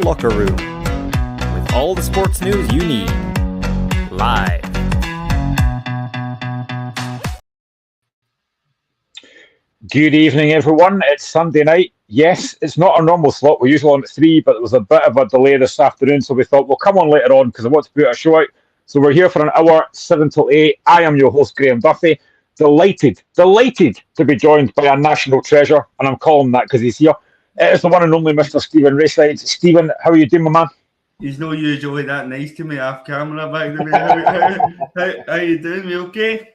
locker room with all the sports news you need. Live. Good evening, everyone. It's Sunday night. Yes, it's not our normal slot. We're usually on at 3, but there was a bit of a delay this afternoon, so we thought we'll come on later on because I want to put a show out. So we're here for an hour, 7 till 8. I am your host, Graham Duffy. Delighted to be joined by a national treasure, and I'm calling that because he's here. It is the one and only Mr. Stephen Rayside. Stephen, how are you doing, my man? He's not usually that nice to me off camera, by the way. How you doing? You okay?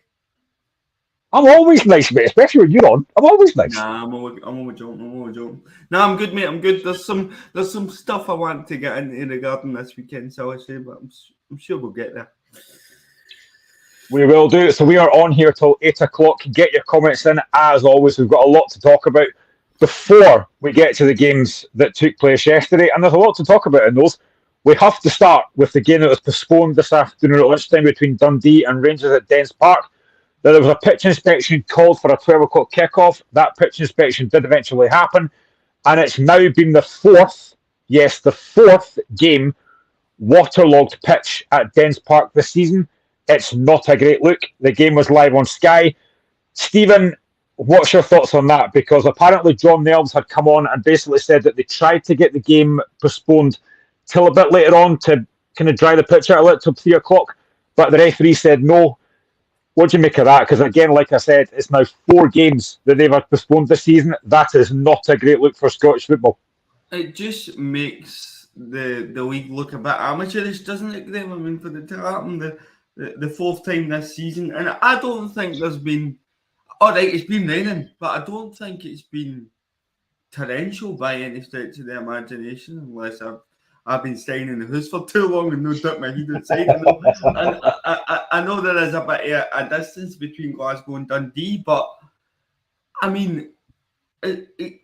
I'm always nice, mate, especially when you're on. I'm always nice. Nah, I'm only joking. Nah, I'm good, mate. I'm good. There's some stuff I want to get into regarding this weekend, so I say, but I'm sure we'll get there. We will do. So we are on here till 8 o'clock. Get your comments in. As always, we've got a lot to talk about before we get to the games that took place yesterday. And there's a lot to talk about in those. We have to start with the game that was postponed this afternoon at lunchtime between Dundee and Rangers at Dens Park. There was a pitch inspection called for a 12 o'clock kickoff. That pitch inspection did eventually happen. And it's now been the fourth game waterlogged pitch at Dens Park this season. It's not a great look. The game was live on Sky. Stephen, what's your thoughts on that? Because apparently John Nelms had come on and basically said that they tried to get the game postponed till a bit later on to kind of dry the pitch out a little till 3 o'clock. But the referee said no. What do you make of that? Because again, like I said, it's now 4 games that they've had postponed this season. That is not a great look for Scottish football. It just makes the league look a bit amateurish, doesn't it, Graham? I mean, for it to happen the fourth time this season. And I don't think there's been... All right, it's been raining, but I don't think it's been torrential by any stretch of the imagination, unless I've been staying in the house for too long and no doubt my head outside. I know there is a bit of a distance between Glasgow and Dundee, but I mean,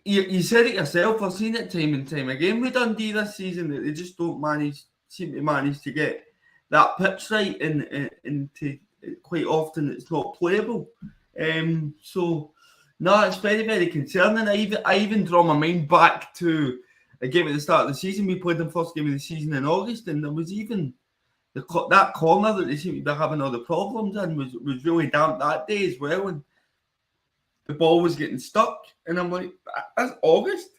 you said it yourself. I've seen it time and time again with Dundee this season that they just don't seem to manage to get that pitch right, and quite often it's not playable. So no, it's very, very concerning. I even draw my mind back to a game at the start of the season. We played the first game of the season in August, and there was even that corner that they seemed to be having all the problems in was really damp that day as well, and the ball was getting stuck. And I'm like, that's August.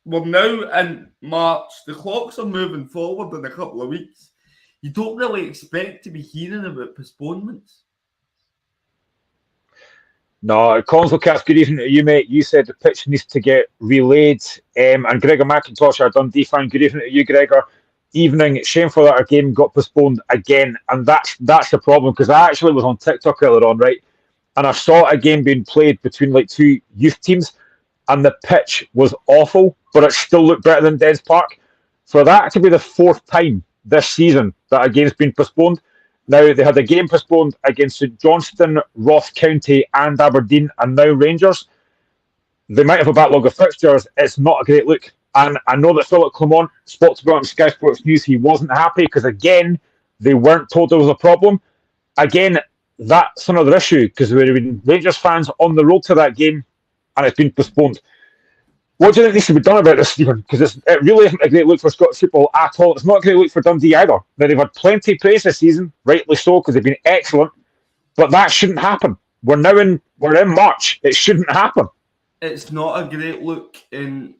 We're now in March. The clocks are moving forward in a couple of weeks. You don't really expect to be hearing about postponements. No, Collins Lucas, good evening to you, mate. You said the pitch needs to get relayed. And Gregor McIntosh, our Dundee fan, good evening to you, Gregor. Evening, shameful that our game got postponed again. And that's the problem, because I actually was on TikTok earlier on, right? And I saw a game being played between like 2 youth teams, and the pitch was awful, but it still looked better than Dens Park. For that to be the 4th time this season that a game's been postponed. Now, they had a game postponed against St Johnstone, Ross County and Aberdeen, and now Rangers. They might have a backlog of fixtures. It's not a great look. And I know that Philip Clement spoke about on Sky Sports News. He wasn't happy because, again, they weren't told there was a problem. Again, that's another issue because there have been Rangers fans on the road to that game and it's been postponed. What do you think needs to be done about this, Stephen? Because it really isn't a great look for Scottish football at all. It's not a great look for Dundee either. Now, they've had plenty of praise this season, rightly so, because they've been excellent. But that shouldn't happen. We're in March. It shouldn't happen. It's not a great look, and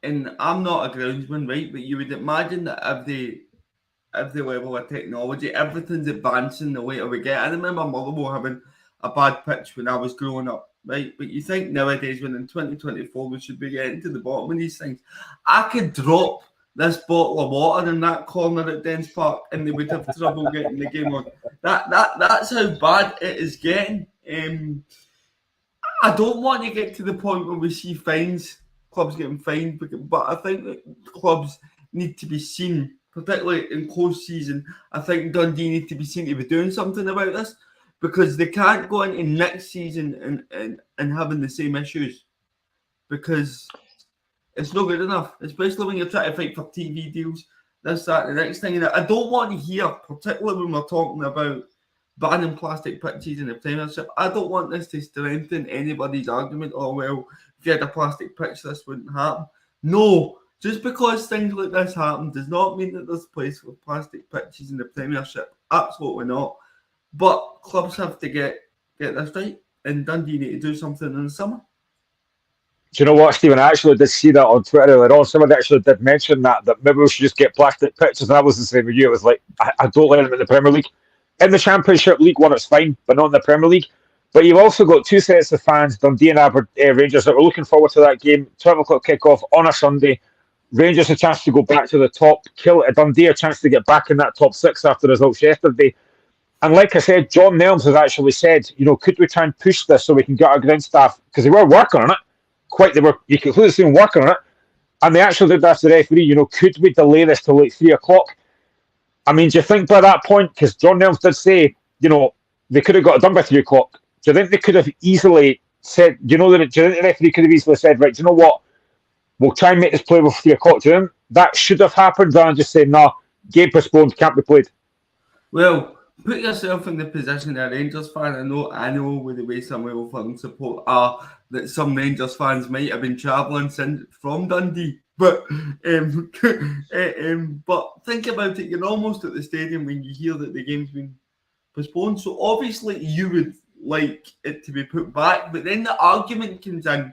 I'm not a groundsman, right? But you would imagine that if the level of technology, everything's advancing the later we get. I remember Motherwell having a bad pitch when I was growing up. Right, but you think nowadays, when in 2024 we should be getting to the bottom of these things. I could drop this bottle of water in that corner at Dens Park, and they would have trouble getting the game on. That's how bad it is getting. I don't want to get to the point where we see clubs getting fined, but I think that clubs need to be seen, particularly in close season. I think Dundee need to be seen to be doing something about this. Because they can't go into next season and having the same issues. Because it's not good enough. Especially when you're trying to fight for TV deals, this, that, and the next thing. And I don't want to hear, particularly when we're talking about banning plastic pitches in the Premiership, I don't want this to strengthen anybody's argument, oh, well, if you had a plastic pitch, this wouldn't happen. No, Just because things like this happen does not mean that there's a place for plastic pitches in the Premiership. Absolutely not. But clubs have to get this right, and Dundee need to do something in the summer. Do you know what, Stephen? I actually did see that on Twitter earlier on. Somebody actually did mention that maybe we should just get plastic pitches, and I was the same with you. It was like, I don't like them in the Premier League. In the Championship League One, it's fine, but not in the Premier League. But you've also got two sets of fans, Dundee and Rangers, that were looking forward to that game. 12 o'clock kickoff on a Sunday. Rangers a chance to go back to the top. Dundee a chance to get back in that top six after the results yesterday. And like I said, John Nelms has actually said, could we try and push this so we can get our ground staff, because they were working on it. You could clearly see them working on it. And they actually did ask the referee, could we delay this till like 3 o'clock? I mean, do you think by that point, because John Nelms did say, they could have got it done by 3 o'clock. Do you think they could have easily said, do you think the referee could have easily said, right, do you know what? We'll try and make this playable 3 o'clock. Do you think that should have happened rather than just saying, no, game postponed, can't be played? Well, put yourself in the position of a Rangers fan. I know with the way some Wales fans support are that some Rangers fans might have been travelling from Dundee. But but think about it, you're almost at the stadium when you hear that the game's been postponed. So obviously you would like it to be put back. But then the argument comes in,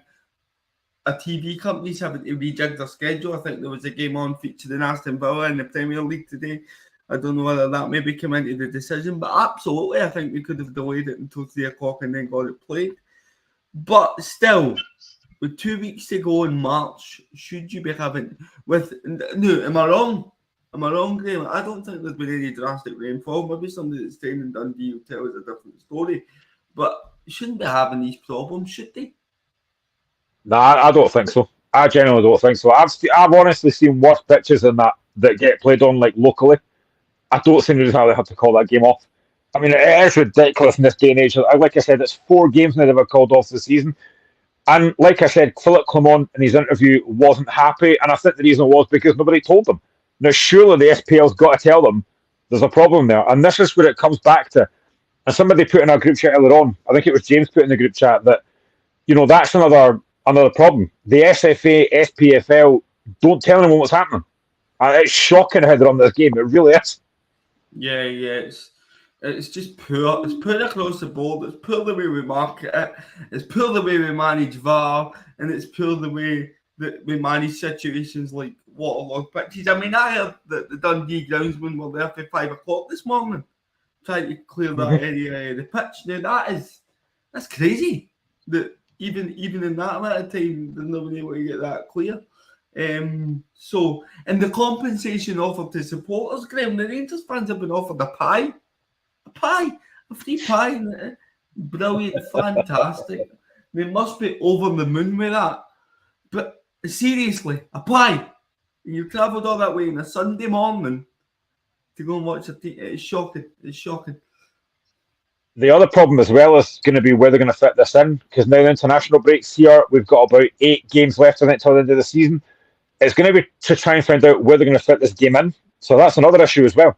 a TV company's having to rejig their schedule. I think there was a game on featuring Aston Villa in the Premier League today. I don't know whether that maybe came into the decision, but absolutely, I think we could have delayed it until 3 o'clock and then got it played. But still, with 2 weeks to go in March, should you be having no, am I wrong? Am I wrong, Graham? I don't think there's been any drastic rainfall. Maybe somebody that's staying in Dundee will tell us a different story. But you shouldn't be having these problems, should they? No, I don't think so. I genuinely don't think so. I've honestly seen worse pitches than that get played on like locally. I don't think there's how they have to call that game off. I mean, it is ridiculous in this day and age. Like I said, it's 4 games now they've called off the season. And like I said, Philip Clement in his interview wasn't happy, and I think the reason was because nobody told them. Now, surely the SPL's got to tell them there's a problem there. And this is where it comes back to, and somebody put in our group chat earlier on, I think it was James put in the group chat, that, that's another problem. The SFA, SPFL don't tell anyone what's happening. And it's shocking how they're on this game. It really is. Yeah, it's just poor. It's poor across the board. It's poor the way we market it. It's poor the way we manage VAR, and it's poor the way that we manage situations like waterlogged pitches. I mean, I heard that the Dundee groundsmen were there for 5 o'clock this morning, trying to clear that area of the pitch. Now that's crazy. That even in that amount of time, there's nobody able to get that clear. And the compensation offered to supporters, Graham, the Rangers fans have been offered a free pie. Brilliant, fantastic. They must be over the moon with that. But seriously, a pie. You've travelled all that way on a Sunday morning to go and watch a team. It's shocking. It's shocking. The other problem as well is going to be where they're going to fit this in, because now the international breaks here, we've got about 8 games left in it till the end of the season. It's going to be to try and find out where they're going to fit this game in. So that's another issue as well.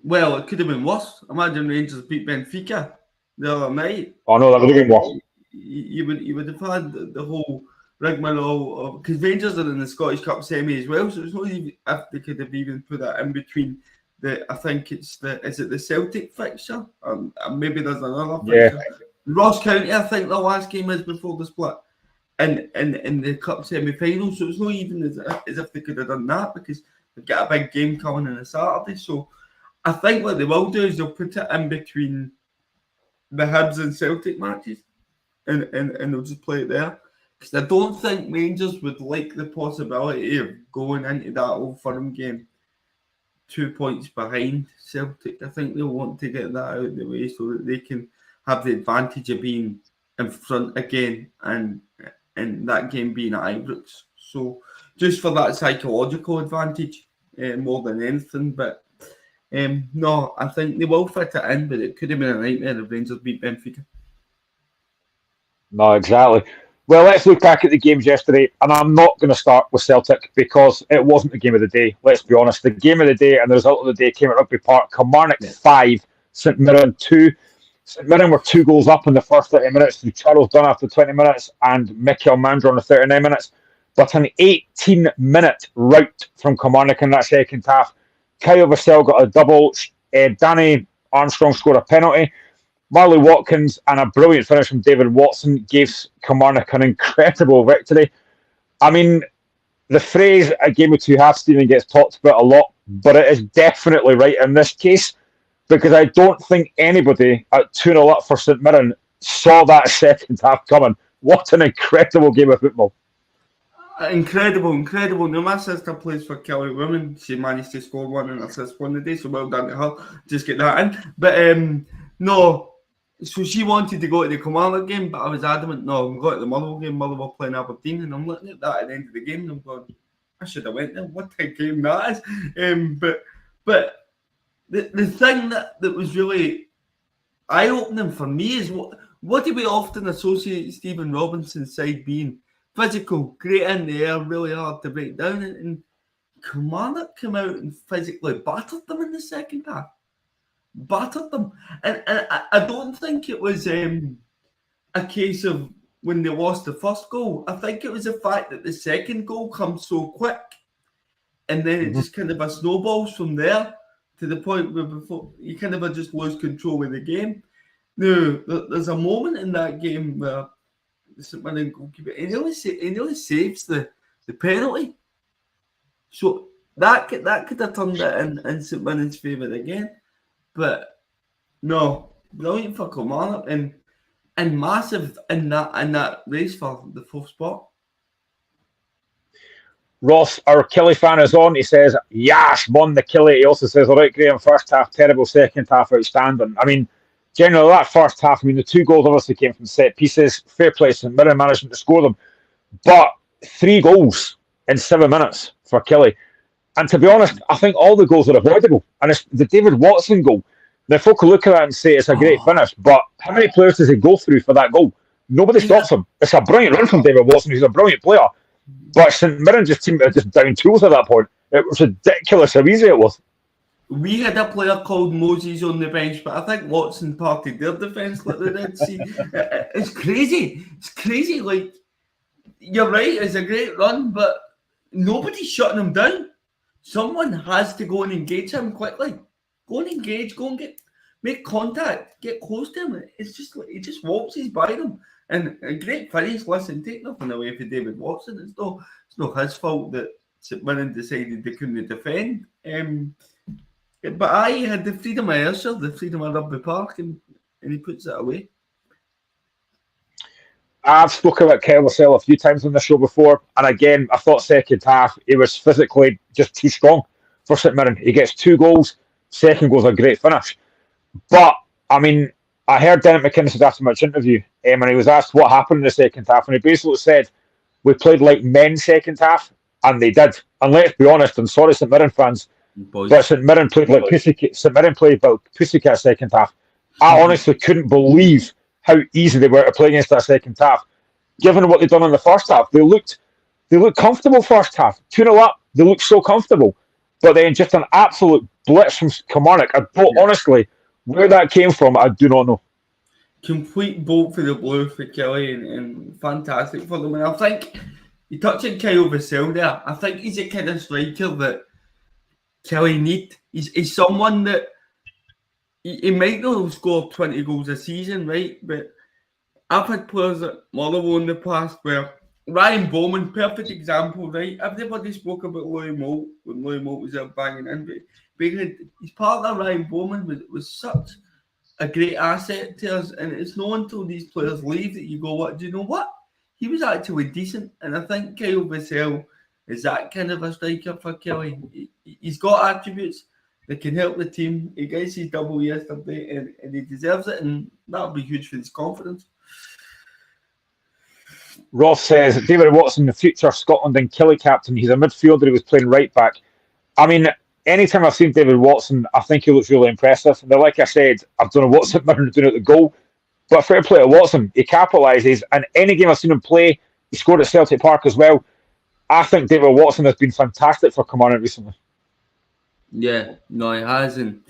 Well, it could have been worse. Imagine Rangers beat Benfica the other night. Oh no, that would have been worse. You would have had the whole rigmarole because Rangers are in the Scottish Cup semi as well. So it's not even if they could have even put that in between I think is it the Celtic fixture? Maybe there's another fixture. Yeah. Ross County, I think the last game is before the split. In the cup semi-final, so it's not even as if they could have done that because they've got a big game coming on a Saturday. So I think what they will do is they'll put it in between the Hibs and Celtic matches, and they'll just play it there. Because I don't think Rangers would like the possibility of going into that Old Firm game 2 points behind Celtic. I think they'll want to get that out of the way so that they can have the advantage of being in front again and that game being at Ibrox. So just for that psychological advantage more than anything. But no, I think they will fit it in, but it could have been a nightmare if Rangers beat Benfica. No, exactly. Well, let's look back at the games yesterday, and I'm not going to start with Celtic because it wasn't the game of the day. Let's be honest. The game of the day and the result of the day came at Rugby Park. Kilmarnock 5, St Mirren 2. St Mirren were 2 goals up in the first 30 minutes through Charles Dunn after 20 minutes and Mikel Mandron in the 39 minutes. But an 18-minute rout from Kilmarnock in that second half. Kyle Vassell got a double. Danny Armstrong scored a penalty. Marley Watkins and a brilliant finish from David Watson gave Kilmarnock an incredible victory. I mean, the phrase "a game of two halves" Stephen gets talked about a lot, but it is definitely right in this case, because I don't think anybody at 2-0 up for St Mirren saw that second half coming. What an incredible game of football. Incredible. Now, my sister plays for Killie Women. She managed to score one and assist one today, so well done to her. Just get that in. But no, so she wanted to go to the Kilmarnock game, but I was adamant, no, I'm going to the Motherwell game. Motherwell playing Aberdeen, and I'm looking at that at the end of the game, and I'm going, I should have went there. What a game that is. But the thing that was really eye-opening for me is what do we often associate Stephen Robinson's side being? Physical, great in the air, really hard to break down. And Kilmarnock came out and physically battered them in the second half. Battered them. And I don't think it was a case of when they lost the first goal. I think it was the fact that the second goal comes so quick. And then it just kind of snowballs from there to the point where before you kind of just lose control of the game. Now, there's a moment in that game where the St Mirren goalkeeper, he nearly saves the penalty. So that could have turned it in St Mirren's favour again. But no, brilliant for Kilmarnock and massive in that race for the fourth spot. Ross, our Killie fan, is on. He says, "Yes, won the Killie." He also says, "All right, Graham, first half terrible, second half outstanding." I mean, generally, that first half, the 2 goals obviously came from set pieces. Fair play, St Mirren managed to score them. But 3 goals in 7 minutes for Killie. And to be honest, I think all the goals are avoidable. And it's the David Watson goal. Now, folk will look at that and say it's a great finish, but how many players does he go through for that goal? Nobody stops him. It's a brilliant run from David Watson, who's a brilliant player. But St Mirren just seemed to just down tools at that point. It was ridiculous how easy it was. We had a player called Moses on the bench, but I think Watson parted their defence like they did. See, it's crazy. It's crazy. Like, you're right, it's a great run, but nobody's shutting him down. Someone has to go and engage him quickly. Go and engage. Go and make contact. Get close to him. It's just like he just waltzes by them. And a great finish. Listen, take nothing away from David Watson. It's not his fault that St Mirren decided they couldn't defend. But I had the freedom of Ayrshire, the freedom of Rugby Park, and he puts it away. I've spoken about Kyle Vassell a few times on the show before, and again, I thought second half he was physically just too strong for St Mirren. He gets 2 goals, second goal's a great finish. But, I mean, I heard Derek McInnes after much interview, and he was asked what happened in the second half, and he basically said, we played like men second half, and they did. And let's be honest, and sorry St Mirren fans, but St Mirren played like Pussycat. St Mirren played about Pussycat second half. I honestly couldn't believe how easy they were to play against that second half. Given what they'd done in the first half, they looked comfortable first half. 2-0 up, they looked so comfortable. But then just an absolute blitz from Kilmarnock. I don't honestly, where that came from, I do not know. Complete bolt for the blue for Killie and fantastic for them. And I think you touched on Kyle Vassell there. I think he's a kind of striker that Killie need. He's someone that he might not score 20 goals a season, right? But I've had players at Motherwell in the past where Ryan Bowman, perfect example, right? Everybody spoke about Louis Moult when Louis Moult was there banging in, but his partner Ryan Bowman was such a great asset to us, and it's not until these players leave that you go, what? Do you know what? He was actually decent, and I think Kyle Vassell is that kind of a striker for Killie. He's got attributes that can help the team. He gets his double yesterday, and he deserves it, and that'll be huge for his confidence. Ross says, David Watson, the future Scotland and Killie captain. He's a midfielder. He was playing right back. I mean, anytime I've seen David Watson, I think he looks really impressive. Now, like I said, I don't know what St Mirren are doing at the goal, but fair play to Watson. He capitalises, and any game I've seen him play, he scored at Celtic Park as well. I think David Watson has been fantastic for Kilmarnock recently. Yeah, no, he has, and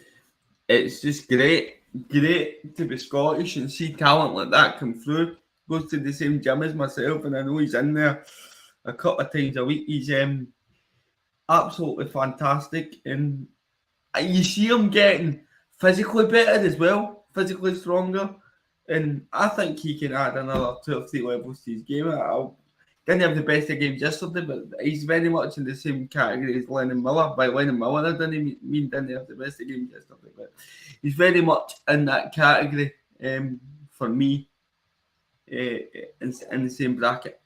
it's just great to be Scottish and see talent like that come through. Goes to the same gym as myself, and I know he's in there. a couple of times a week. He's absolutely fantastic, and you see him getting physically better as well, physically stronger, and I think he can add another 2 or 3 levels to his game. I didn't have the best of games yesterday, but he's very much in the same category as Lennon Miller. By Lennon Miller, I didn't mean didn't have the best of games yesterday, but he's very much in that category for me, in the same bracket.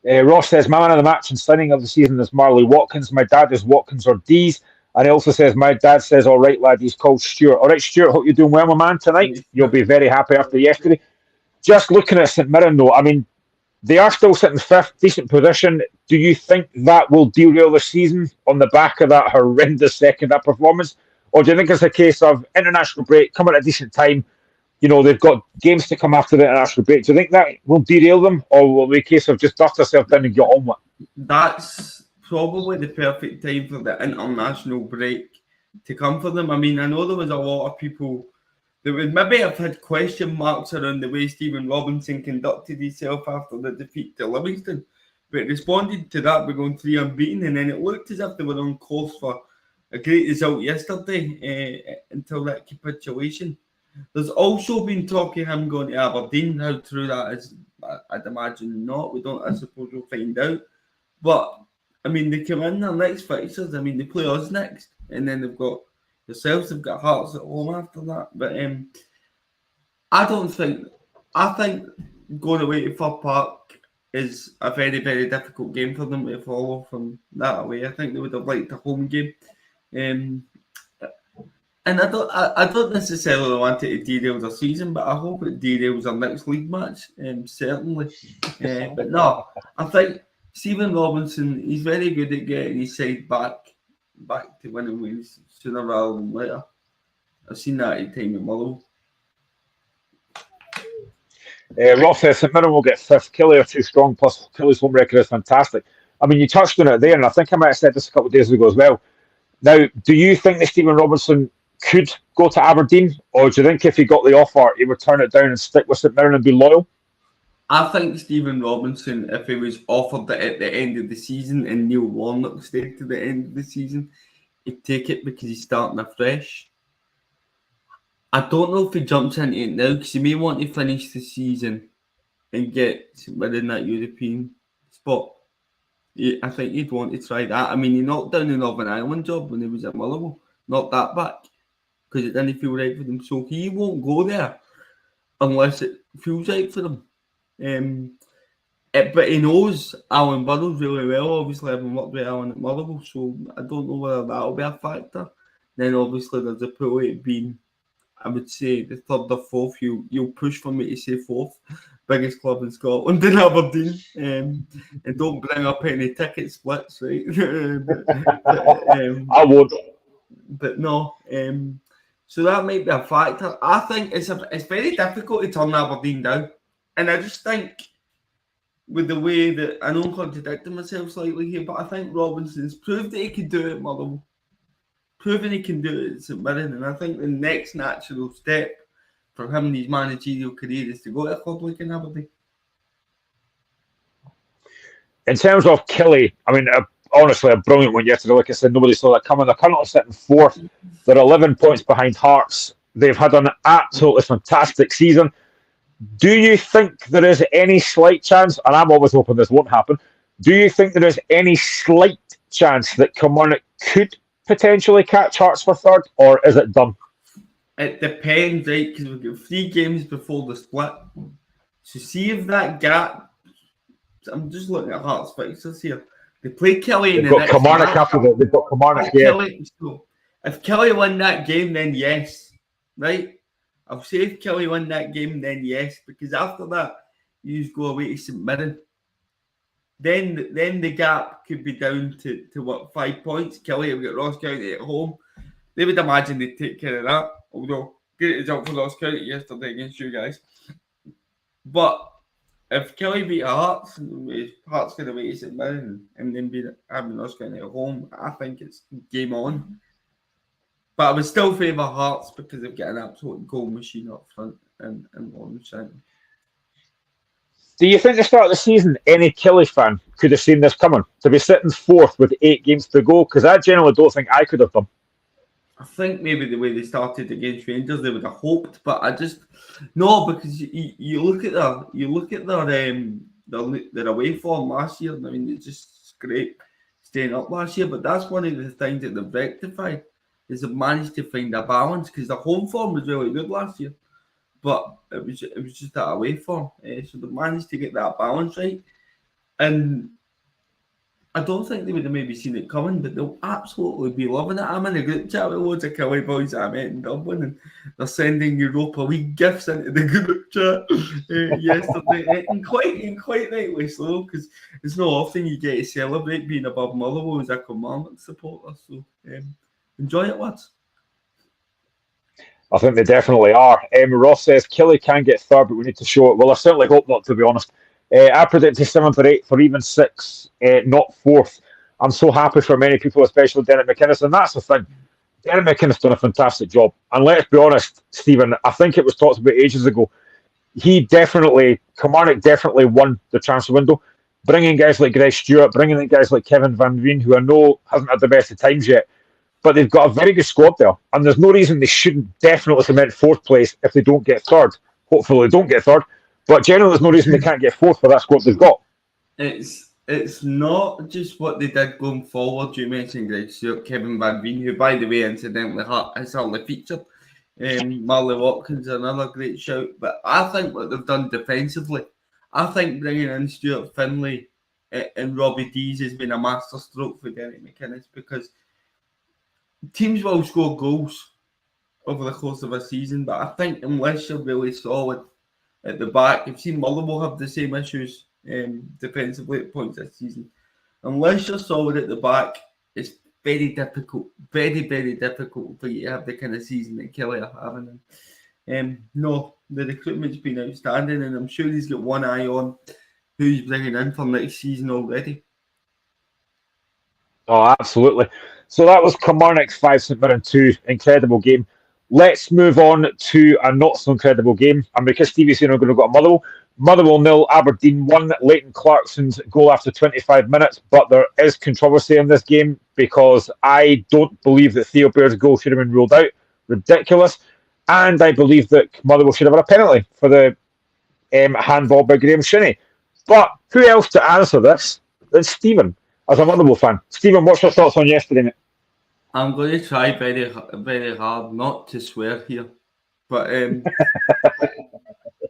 Ross says, my man of the match and signing of the season is Marley Watkins. My dad is Watkins or D's. And he also says, my dad says, all right, lad, he's called Stuart. All right, Stuart, hope you're doing well, my man, tonight. You'll be very happy after yesterday. Just looking at St Mirren, though, I mean, they are still sitting fifth, decent position. Do you think that will derail the season on the back of that horrendous second half performance? Or do you think it's a case of international break, come at a decent time, you know, they've got games to come after the international break. Do you think that will derail them, or will it be a case of just dust yourself down and get on with it? That's probably the perfect time for the international break to come for them. I mean, I know there was a lot of people that would maybe have had question marks around the way Stephen Robinson conducted himself after the defeat to Livingston, but responded to that by going 3 unbeaten, and then it looked as if they were on course for a great result yesterday until that capitulation. There's also been talk of him going to Aberdeen. How true that is, I'd imagine not. I suppose we'll find out. But, I mean, they come in their next fixtures. I mean, they play us next. And then they've got themselves, they've got Hearts at home after that. But I think going away to Fir Park is a very, very difficult game for them to follow from that away. I think they would have liked a home game. And I don't necessarily want it to derail their season, but I hope it derails our next league match, certainly. But no, I think Stephen Robinson, he's very good at getting his side back to winning ways sooner rather than later. I've seen that in time at Motherwell. Ross says St Mirren will get fifth. Killie are too strong, plus Killie's home record is fantastic. I mean, you touched on it there, and I think I might have said this a couple of days ago as well. Now, do you think that Stephen Robinson could go to Aberdeen, or do you think if he got the offer, he would turn it down and stick with St Mirren and be loyal? I think Stephen Robinson, if he was offered it at the end of the season and Neil Warnock stayed to the end of the season, he'd take it because he's starting afresh. I don't know if he jumps into it now because he may want to finish the season and get within that European spot. I think he'd want to try that. I mean, he knocked down the Northern Ireland job when he was at Motherwell. Knocked that back because it didn't feel right for them. So he won't go there unless it feels right for them. But he knows Alan Burrows really well, obviously, having worked with Alan at Motherwell, so I don't know whether that'll be a factor. Then obviously there's a pull it being, I would say, the third or fourth. You'll push for me to say fourth. Biggest club in Scotland in Aberdeen. And don't bring up any ticket splits, right? I won't. But no, so that might be a factor. I think it's very difficult to turn Aberdeen down, and I just think with the way that I know I'm contradicting myself slightly here, but I think Robinson's proved that he can do it at Motherwell, proven he can do it at St Mirren, and I think the next natural step for him in his managerial career is to go to a club like Aberdeen. In terms of Killie, I mean, honestly, a brilliant one yesterday. Like I said, nobody saw that coming. They're currently sitting fourth. They're 11 points behind Hearts. They've had an absolutely fantastic season. Do you think there is any slight chance, and I'm always hoping this won't happen, do you think there is any slight chance that Kilmarnock could potentially catch Hearts for third, or is it done? It depends, right? Because we've got 3 games before the split. So see if that gap... I'm just looking at Hearts fixtures here. They play Killie in the next Kilmarnock match. After that. They've got Kilmarnock, yeah. So if Killie win that game, then yes. Right? I'll say if Killie win that game, then yes. Because after that, you just go away to St Mirren. Then the gap could be down to what, 5 points. Killie have got Ross County at home. They would imagine they'd take care of that. Although, great result for Ross County yesterday against you guys. But if Killie beat Hearts, Hearts going away to St Mirren and then be having Ross County at home, I think it's game on. But I would still favour Hearts because they've got an absolute goal machine up front and Lawrence Shannon. Do you think at the start of the season any Killie fan could have seen this coming? To be sitting fourth with 8 games to go? Because I generally don't think I could have done. I think maybe the way they started against Rangers, they would have hoped, but I just no, because you look at their away form last year. I mean, it's just great staying up last year, but that's one of the things that they've rectified is they've managed to find a balance because the home form was really good last year, but it was just that away form. So they managed to get that balance right, and I don't think they would have maybe seen it coming, but they'll absolutely be loving it. I'm in a group chat with loads of Killie boys that I met in Dublin, and they're sending Europa League gifts into the group chat yesterday, and quite rightly so, because it's not often you get to celebrate being above Motherwell as a Kilmarnock supporter. So enjoy it, lads. I think they definitely are. Ross says Killie can get third, but we need to show it. Well, I certainly hope not, to be honest. I predicted 7th or 8th or even 6th, not 4th. I'm so happy for many people, especially Derek McInnes, and that's the thing. Derek McInnes done a fantastic job. And let's be honest, Stephen, I think it was talked about ages ago. Kilmarnock definitely won the transfer window. Bringing guys like Greg Stewart, bringing in guys like Kevin Van Veen, who I know hasn't had the best of times yet, but they've got a very good squad there. And there's no reason they shouldn't definitely cement 4th place if they don't get 3rd. Hopefully they don't get 3rd. But generally, there's no reason they can't get 4th for that squad they've got. It's not just what they did going forward. You mentioned Greg Stewart, Kevin Van Veen, who, by the way, incidentally, has hardly featured. Marley Watkins, another great shout. But I think what they've done defensively, I think bringing in Stuart Finlay and Robbie Dees has been a masterstroke for Derek McInnes, because teams will score goals over the course of a season, but I think unless you're really solid at the back, you've seen Motherwell have the same issues defensively at points this season. Unless you're solid at the back, it's very difficult, very, very difficult for you to have the kind of season that Killie are having. No, the recruitment's been outstanding, and I'm sure he's got one eye on who he's bringing in for next season already. Oh, absolutely. So that was Kilmarnock 5, St Mirren 2. Incredible game. Let's move on to a not so incredible game. And because Stevie's saying we're going to go to Motherwell, Motherwell 0, Aberdeen 1. Leighton Clarkson's goal after 25 minutes. But there is controversy in this game because I don't believe that Theo Baird's goal should have been ruled out. Ridiculous. And I believe that Motherwell should have had a penalty for the handball by Graham Shinnie. But who else to answer this than Stephen, as a Motherwell fan? Stephen, what's your thoughts on yesterday, mate? I'm going to try very, very hard not to swear here, but it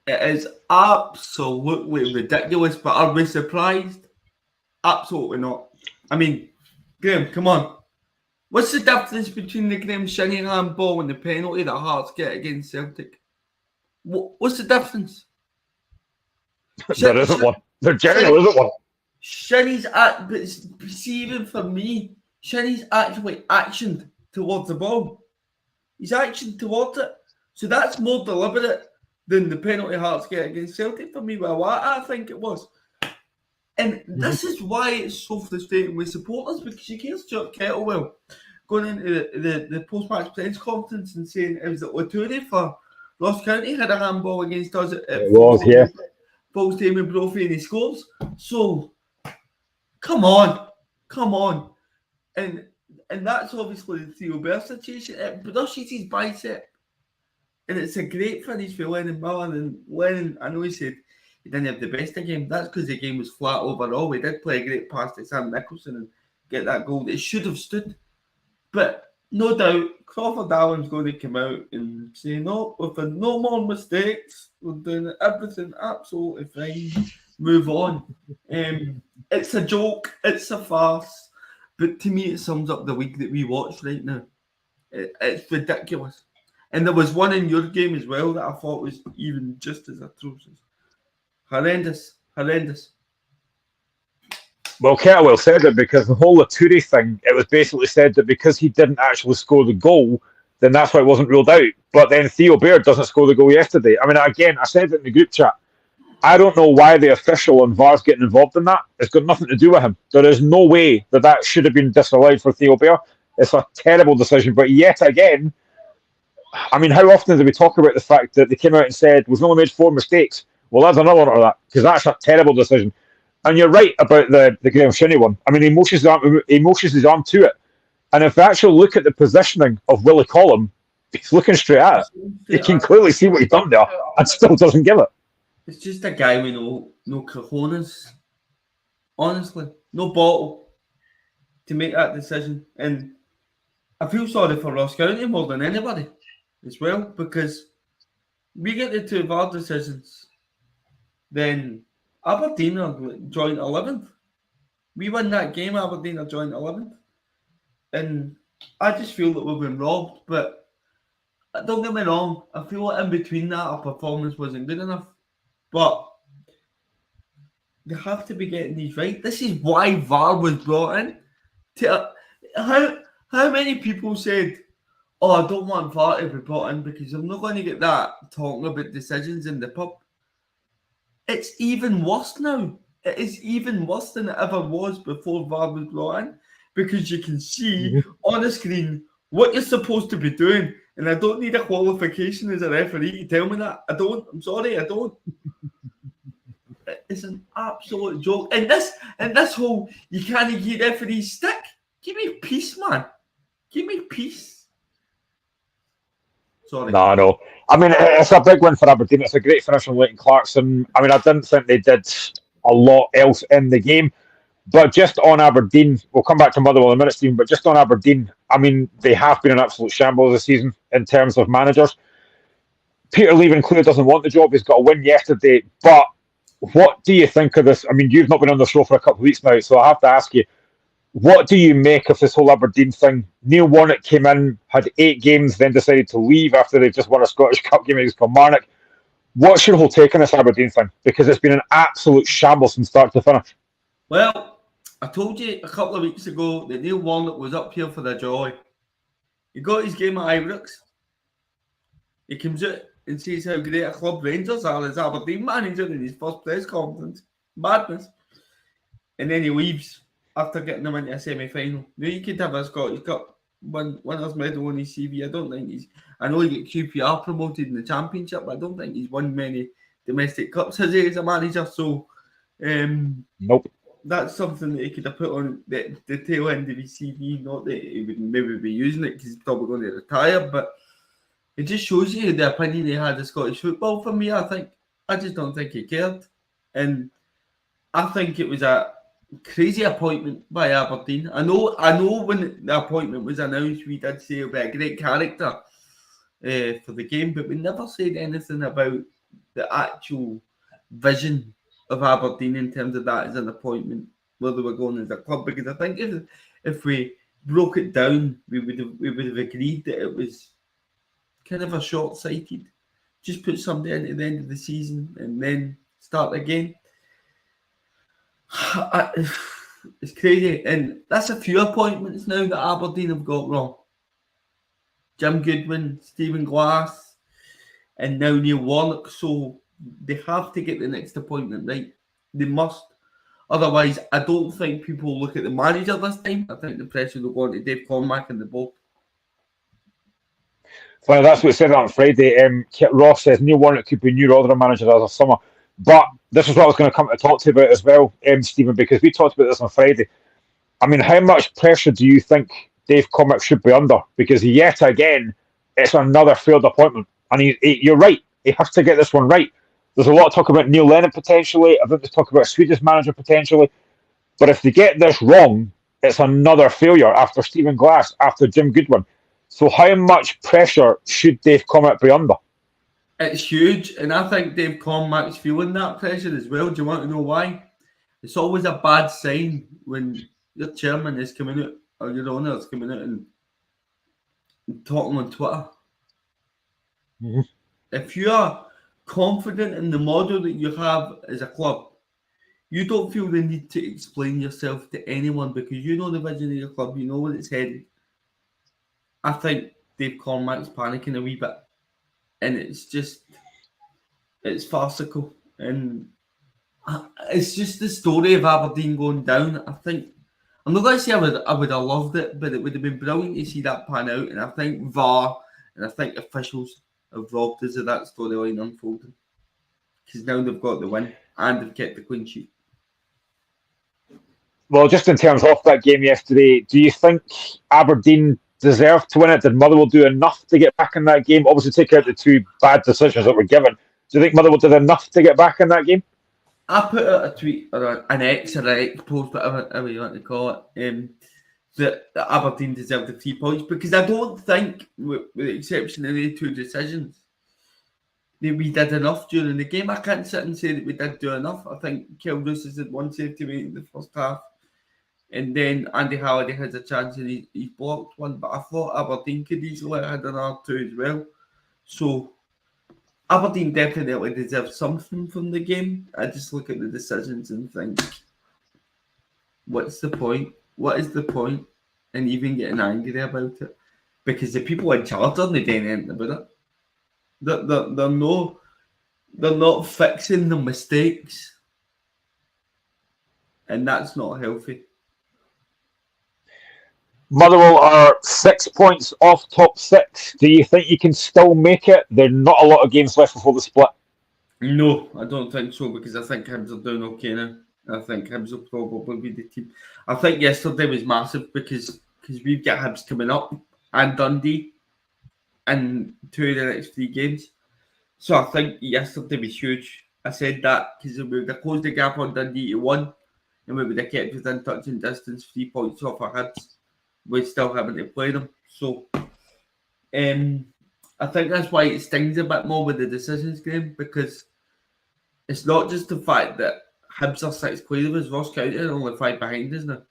is absolutely ridiculous. But are we surprised? Absolutely not. I mean, Graham, come on. What's the difference between the Graham Shinnie handball and the penalty that Hearts get against Celtic? What's the difference? There isn't one. There generally isn't one. Shinnie's see, even for me, Shinnie's actually actioned towards the ball. He's actioned towards it. So that's more deliberate than the penalty Hearts get against Celtic for me. Well, I think it was. And this is why it's so frustrating with supporters, because you hear Stuart Kettlewell going into the post-match press conference and saying it was that Laturi for Ross County had a handball against us at it was, yeah. Paul Stamen Brophy, and he scores. So, come on. And that's obviously the Theo Bair situation. It brushes his bicep. And it's a great finish for Lennon Millen. And Lennon, I know he said he didn't have the best of game. That's because the game was flat overall. We did play a great pass to Sam Nicholson and get that goal. It should have stood. But no doubt, Crawford Allen's going to come out and say, no, we've had no more mistakes. We're doing everything absolutely fine. Move on. It's a joke. It's a farce. But to me, it sums up the week that we watched right now. It's ridiculous. And there was one in your game as well that I thought was even just as atrocious. Horrendous. Well, Kettlewell said it because the whole Laturi thing, it was basically said that because he didn't actually score the goal, then that's why it wasn't ruled out. But then Theo Baird doesn't score the goal yesterday. I mean, again, I said it in the group chat. I don't know why the official and VAR's getting involved in that. It's got nothing to do with him. There is no way that should have been disallowed for Theo Baird. It's a terrible decision. But yet again, I mean, how often do we talk about the fact that they came out and said, we've only made 4 mistakes? Well, that's another one of that, because that's a terrible decision. And you're right about the Graham Shinnie one. I mean, he motions his arm to it. And if you actually look at the positioning of Willie Collum, he's looking straight at it. You can clearly see what he's done there and still doesn't give it. It's just a guy with no cojones. Honestly, no bottle to make that decision. And I feel sorry for Ross County more than anybody as well, because we get the two VAR decisions, then Aberdeen are joint 11th. We win that game, Aberdeen are joint 11th. And I just feel that we've been robbed. But don't get me wrong, I feel like in between that our performance wasn't good enough. But they have to be getting these right. This is why VAR was brought in. How many people said, "Oh, I don't want VAR to be brought in because I'm not going to get that talking about decisions in the pub." It's even worse now. It is even worse than it ever was before VAR was brought in, because you can see on the screen what you're supposed to be doing. And I don't need a qualification as a referee to tell me that. I don't. I'm sorry, I don't. It's an absolute joke. And this whole, you can't give referees stick. Give me peace, man. Give me peace. Sorry. No. I mean, it's a big win for Aberdeen. It's a great finish from Leighton Clarkson. I mean, I didn't think they did a lot else in the game. But just on Aberdeen, we'll come back to Motherwell in a minute, Stephen, but just on Aberdeen, I mean, they have been an absolute shambles this season in terms of managers. Peter Levenclear doesn't want the job. He's got a win yesterday. But what do you think of this? I mean, you've not been on the show for a couple of weeks now, so I have to ask you, what do you make of this whole Aberdeen thing? Neil Warnock came in, had 8 games, then decided to leave after they just won a Scottish Cup game against Kilmarnock. What's your whole take on this Aberdeen thing? Because it's been an absolute shambles from start to finish. Well, I told you a couple of weeks ago that Neil Warnock was up here for the joy. He got his game at Ibrox. He comes out and says how great a club Rangers are as Aberdeen manager in his first press conference. Madness. And then he leaves after getting them into a semi-final. Now, you could have a Scottish Cup winner's medal on his CV. I don't think he's... I know he got QPR promoted in the Championship, but I don't think he's won many domestic cups as a manager. So, nope. That's something that he could have put on the tail end of his CV. Not that he would maybe be using it because he's probably going to retire, but it just shows you the opinion he had of Scottish football. For me, I just don't think he cared. And I think it was a crazy appointment by Aberdeen. I know when the appointment was announced, we did say he'll be a great character for the game, but we never said anything about the actual vision of Aberdeen in terms of that as an appointment, where they were going as a club. Because I think if we broke it down, we would have agreed that it was kind of a short-sighted. Just put somebody in at the end of the season and then start again. It's crazy, and that's a few appointments now that Aberdeen have got wrong. Jim Goodwin, Stephen Glass, and now Neil Warnock. So they have to get the next appointment right. They must. Otherwise, I don't think people look at the manager this time. I think the pressure will go on to Dave Cormack and the board. Funny, that's what he said on Friday. Ross says Neil Warnock could be new Rotherham manager as of summer. But this is what I was going to come to talk to you about as well, Stephen, because we talked about this on Friday. I mean, how much pressure do you think Dave Cormack should be under? Because yet again, it's another failed appointment. And you're right. He has to get this one right. There's a lot of talk about Neil Lennon potentially. I think there's talk about a Swedish manager potentially. But if they get this wrong, it's another failure after Stephen Glass, after Jim Goodwin. So how much pressure should Dave Cormack be under? It's huge, and I think Dave Cormack's feeling that pressure as well. Do you want to know why? It's always a bad sign when your chairman is coming out, or your owner is coming out and talking on Twitter. Mm-hmm. If you are confident in the model that you have as a club, you don't feel the need to explain yourself to anyone because you know the vision of your club, you know where it's headed. I think Dave Cormack's panicking a wee bit. And it's farcical. And it's just the story of Aberdeen going down. I think, I'm not going to say I would have loved it, but it would have been brilliant to see that pan out. And I think VAR and I think officials have robbed us of that storyline unfolding. because now they've got the win and they've kept the clean sheet. Well, just in terms of that game yesterday, do you think Aberdeen deserved to win it? Did Motherwell do enough to get back in that game? Obviously, take out the two bad decisions that were given. Do you think Motherwell did enough to get back in that game? I put out a tweet or an X post, whatever you want to call it, that Aberdeen deserved the 3 points, because I don't think, with the exception of the two decisions, that we did enough during the game. I can't sit and say that we did do enough. I think Killie has had one save to make in the first half, and then Andy Halliday has a chance and he's blocked one, but I thought Aberdeen could easily have had another two as well. So Aberdeen definitely deserve something from the game. I just look at the decisions and think, what's the point? What is the point? And even getting angry about it, because the people in charge are not doing anything about it. They're not fixing the mistakes, and that's not healthy. Motherwell are 6 points off top 6. Do you think you can still make it? There are not a lot of games left before the split. No, I don't think so, because I think Hibs are doing okay now. I think Hibs will probably be the team. I think yesterday was massive because we've got Hibs coming up and Dundee in 2 of the next 3 games. So I think yesterday was huge. I said that because we would have closed the gap on Dundee to 1, and we would have kept within touching distance, 3 points off our Hibs. We're still having to play them. So I think that's why it stings a bit more with the decisions game, because it's not just the fact that Hibs are 6 clear of us, Ross County are only 5 behind us now.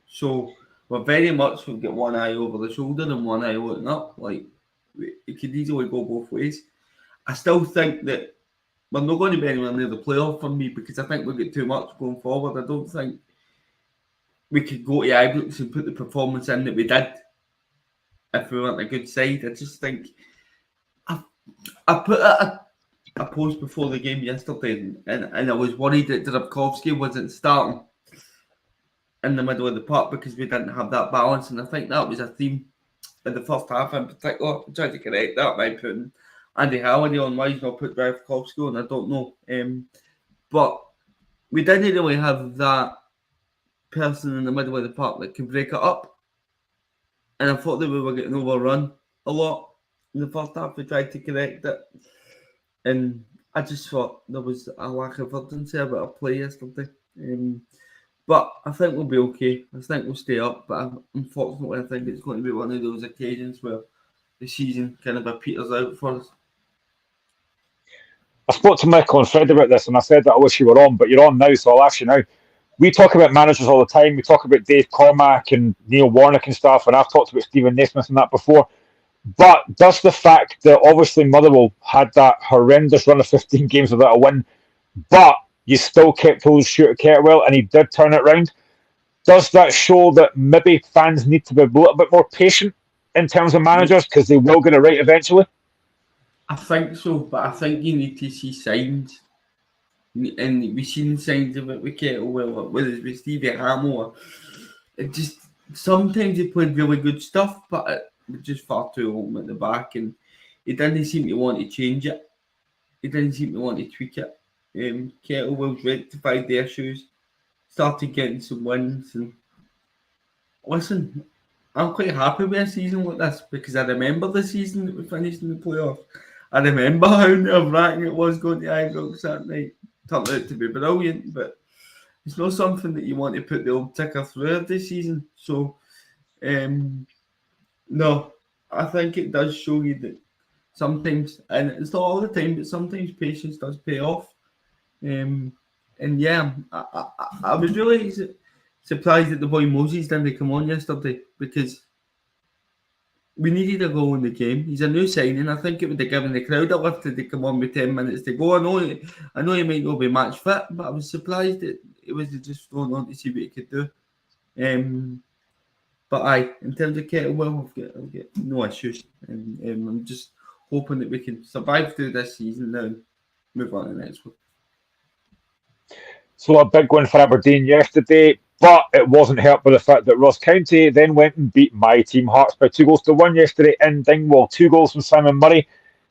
So we've got one eye over the shoulder and one eye looking up. Like, it could easily go both ways. I still think that we're not going to be anywhere near the playoff for me, because I think we've got too much going forward. I don't think we could go to Ibrox and put the performance in that we did if we weren't a good side. I just think I put a post before the game yesterday, and I was worried that Drabkowski wasn't starting in the middle of the park because we didn't have that balance, and I think that was a theme in the first half in particular. I tried to correct that by putting Andy Halliday on. Why he's not put Drabkowski on, I don't know. But we didn't really have that person in the middle of the park that can break it up, and I thought that we were getting overrun a lot in the first half. We tried to correct it, and I just thought there was a lack of urgency about our play yesterday. But I think we'll be okay. I think we'll stay up, but unfortunately I think it's going to be one of those occasions where the season kind of peters out for us. I spoke to Michael and Fred about this, and I said that I wish you were on, but you're on now, so I'll ask you now. We talk about managers all the time. We talk about Dave Cormack and Neil Warnock and stuff, and I've talked about Stephen Naismith and that before. But does the fact that obviously Motherwell had that horrendous run of 15 games without a win, but you still kept hold of Stuart Kettlewell and he did turn it round, does that show that maybe fans need to be a little bit more patient in terms of managers, because they will get it right eventually? I think so, but I think you need to see signs. And we've seen signs of it with Kettlewell, whether it's with Stevie Hamill. It just, sometimes he played really good stuff, but it was just far too open at the back, and he didn't seem to want to change it. He didn't seem to want to tweak it. Kettlewell's rectified the issues, started getting some wins, and listen, I'm quite happy with a season like this, because I remember the season that we finished in the playoffs. I remember how nerve-wracking it was going to Ibrox that night. Turned out to be brilliant, but it's not something that you want to put the old ticker through every season. So, no, I think it does show you that sometimes, and it's not all the time, but sometimes patience does pay off. And yeah, I was really surprised that the boy Moses didn't come on yesterday, because we needed a goal in the game. He's a new signing. I think it would have given the crowd a lift to come on with 10 minutes to go. I know he might not be match fit, but I was surprised that it was just thrown on to see what he could do. But in terms of Kettlewell, I've got no issues. And I'm just hoping that we can survive through this season now and move on to the next one. So a big win for Aberdeen yesterday, but it wasn't helped by the fact that Ross County then went and beat my team Hearts by 2-1 yesterday in Dingwall. 2 goals from Simon Murray.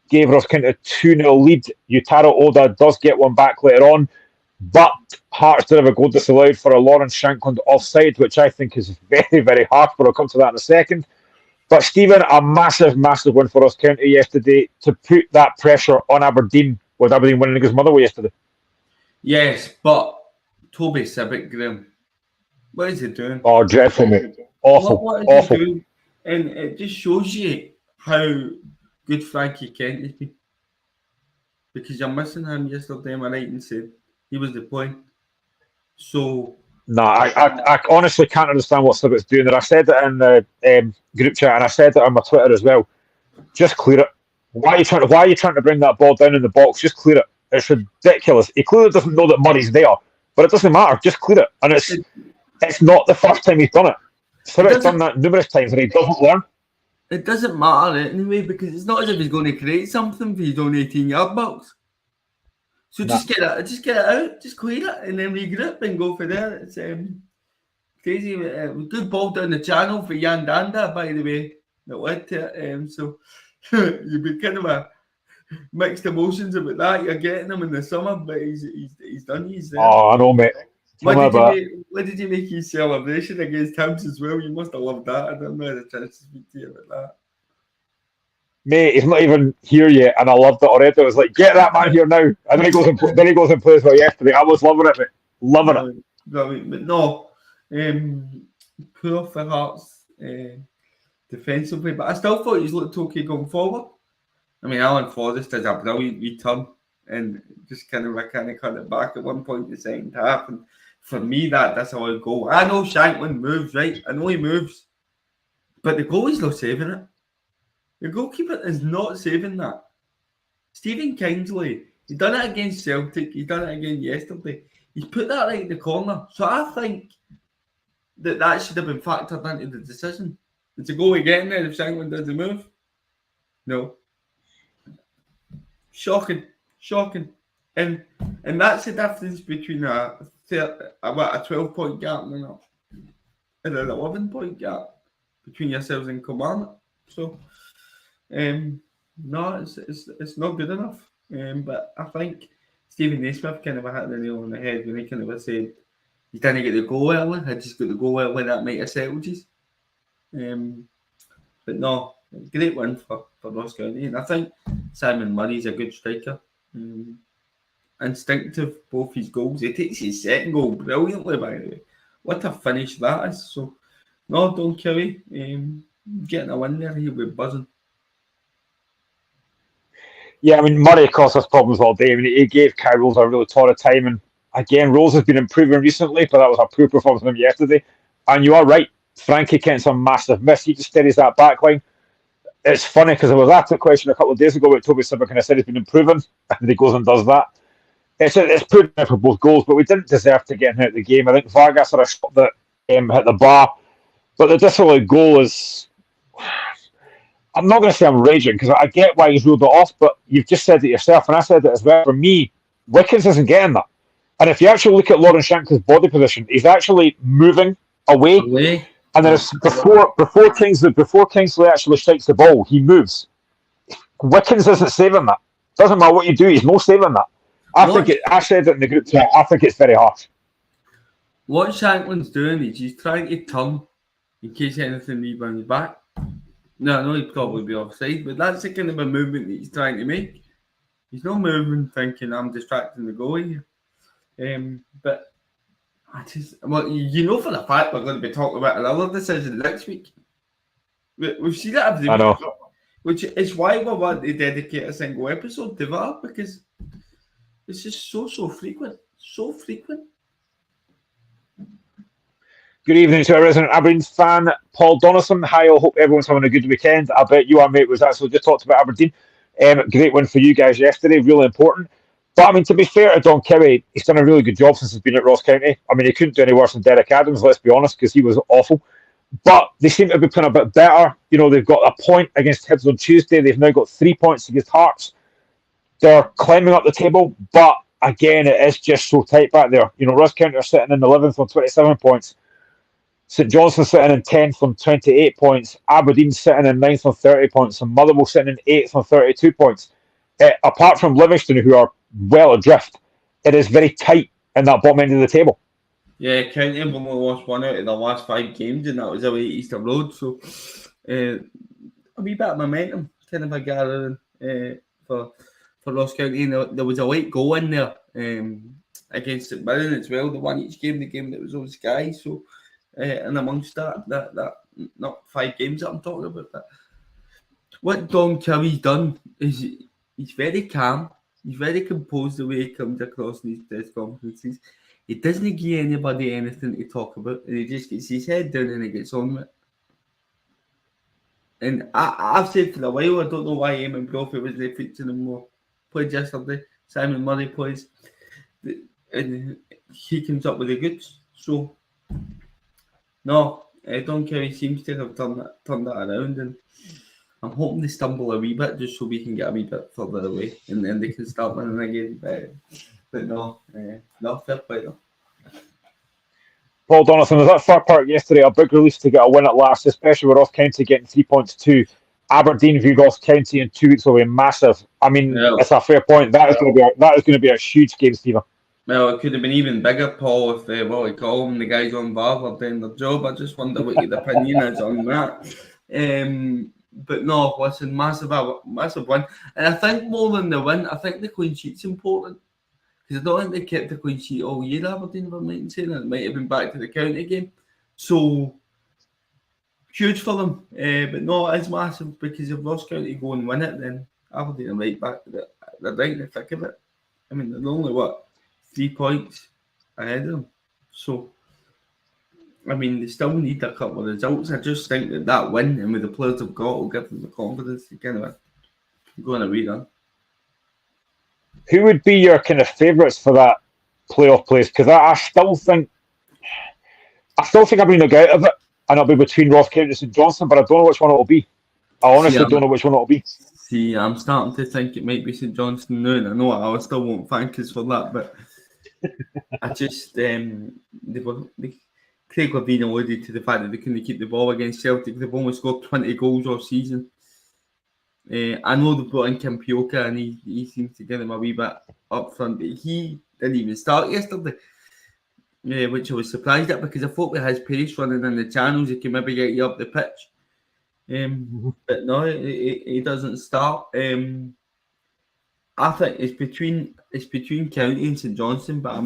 gave Ross County a 2-0 lead. Yutaro Oda does get one back later on, but Hearts did have a goal disallowed for a Lawrence Shankland offside, which I think is very, very harsh, but I'll come to that in a second. But Stephen, a massive, massive win for Ross County yesterday to put that pressure on Aberdeen, with Aberdeen winning against Motherwell yesterday. Yes, but Toby Sibic, Graham, what is he doing? Oh, dreadful, mate. Awful, What is awful. he doing? And it just shows you how good Frankie Kent has been. Because you're missing him yesterday, am I right in saying he was the point? So... No, I honestly can't understand what Sibic's doing there. I said it in the group chat and I said it on my Twitter as well. Just clear it. Why are you trying to bring that ball down in the box? Just clear it. It's ridiculous. He clearly doesn't know that Murray's there, but it doesn't matter. Just clear it. And it's not the first time he's done it. Sibic's done that numerous times and he doesn't learn. It doesn't matter anyway, because it's not as if he's going to create something for his own 18-yard box. So just get it out, just clear it, and then regroup and go for there. It's crazy. Good ball down the channel for Jan Danda, by the way. That led to it. So you've been kind of a mixed emotions about that. You're getting him in the summer, but he's done. He's there. Oh, I know, mate. What did you make his celebration against Hibs as well? You must have loved that. I don't know the chance to speak to you about that. Mate, he's not even here yet, and I loved it already. I was like, get that man here now. And then he goes and plays well yesterday. I was loving it, mate. Loving it. But no, poor for Hearts defensively, but I still thought he's looked okay going forward. I mean, Alan Forrest did a brilliant return and just kind of cut it back at one point in the second half. And for me, that's how I go. I know Shankland moves, right? I know he moves, but the goalie's not saving it. The goalkeeper is not saving that. Stephen Kingsley, he done it against Celtic. He done it again yesterday. He's put that right in the corner. So I think that should have been factored into the decision. Is the goalie getting there if Shankland does the move? No. Shocking. And that's the difference between a 12-point gap and an 11-point gap between yourselves and Kilmarnock. So, no, it's not good enough. But I think Stephen Naismith kind of hit the nail on the head when he kind of said he didn't get the goal early. Had just got the goal early, that might have settled you. But no, great win for Ross County. And I think Simon Murray's a good striker. Instinctive, both his goals. He takes his second goal brilliantly, by the way. What a finish that is. So, no, don't Killie. Getting a win there, he'll be buzzing. Yeah, I mean, Murray caused us problems all day. I mean, he gave Kyle Rose a really torrid time. And again, Rose has been improving recently, but that was a poor performance from him yesterday. And you are right. Frankie Kent's a massive miss. He just steadies that back line. It's funny because I was asked a question a couple of days ago about Toby Sibic and I said he's been improving. And he goes and does that. It's poor for both goals, but we didn't deserve to get him out of the game. I think Vargas had a shot that hit the bar. But the disallowed goal is... I'm not going to say I'm raging because I get why he's ruled it off, but you've just said it yourself, and I said it as well. For me, Wickens isn't getting that. And if you actually look at Lawrence Shankland's body position, he's actually moving away. And then before Kingsley actually strikes the ball, he moves. Wickens isn't saving that. Doesn't matter what you do, he's not saving that. I said it in the group chat. I think it's very harsh. What Shankland's doing is he's trying to turn in case anything rebounds back. No, I know he'd probably be offside, but that's the kind of a movement that he's trying to make. He's not moving thinking I'm distracting the goalie. But you know for the fact we're going to be talking about another decision next week. We've seen that every week, which is why we want to dedicate a single episode to that, because it's just so frequent. So frequent. Good evening to our resident Aberdeen fan, Paul Donaldson. Hi, I hope everyone's having a good weekend. I bet you are, mate. Was actually just talked about Aberdeen. Great win for you guys yesterday, really important. But I mean, to be fair to Don Killie, he's done a really good job since he's been at Ross County. I mean, he couldn't do any worse than Derek Adams, let's be honest, because he was awful. But they seem to be playing a bit better. You know, they've got a point against Hibs on Tuesday. They've now got 3 points against Hearts. They're climbing up the table, but again, it is just so tight back there. You know, Ross County are sitting in 11th on 27 points. St Johnstone sitting in 10th on 28 points. Aberdeen sitting in 9th on 30 points. And Motherwell sitting in 8th on 32 points. apart from Livingston, who are well adrift, it is very tight in that bottom end of the table. Yeah, County have only lost 1 out of the last 5 games, and that was away at Easter Road. So, a wee bit of momentum kind of a gathering for Ross County. And there was a late goal in there against St Mirren as well. They won each game, the game that was on Sky. So, and amongst that not 5 games that I'm talking about, but what Don Killie's done is he's very calm. He's very composed the way he comes across in these press conferences. He doesn't give anybody anything to talk about, and he just gets his head down and he gets on with it. And I've said for a while, I don't know why Eamon Brophy was there featuring him more. Played yesterday, Simon Murray plays, and he comes up with the goods. So, no, Don Kelly seems to have turned that around, and I'm hoping they stumble a wee bit just so we can get a wee bit further away, and then they can start winning again. But no, fair play though. Paul Donaldson was at Fir Park yesterday, a big release to get a win at last, especially with Ross County getting 3 points too. Aberdeen view Ross County in 2 weeks will be massive. I mean, It's a fair point. That is going to be a huge game, Stephen. Well, it could have been even bigger, Paul, if what we call them, the guys on bar were doing their job. I just wonder what your opinion is on that. But no, listen, massive win. And I think more than the win, I think the clean sheet's important. Because I don't think they kept the clean sheet all year, Aberdeen, if I'm right in saying that. It might have been back to the county game. So, huge for them. But no, it's massive, because if Ross County go and win it, then Aberdeen are right back. They're right in the thick of it. I mean, they're only, 3 points ahead of them. So, I mean, they still need a couple of results. I just think that win, and with the players they've got, will give them the confidence to kind of go on a rerun. Who would be your kind of favourites for that playoff place? Because I still think I'm going to get out of it, and it'll be between Ross County and St Johnstone, but I don't know which one it will be. I honestly don't know which one it will be. See, I'm starting to think it might be St Johnstone now, and I know I still won't thank us for that, but I just Craig Levine alluded to the fact that they couldn't keep the ball against Celtic. They've only scored 20 goals all season. I know they've brought in Kim Pioka, and he seems to get him a wee bit up front, but he didn't even start yesterday, which I was surprised at, because I thought with his pace running in the channels, he can maybe get you up the pitch. But no, he doesn't start. I think it's between County and St Johnstone, but I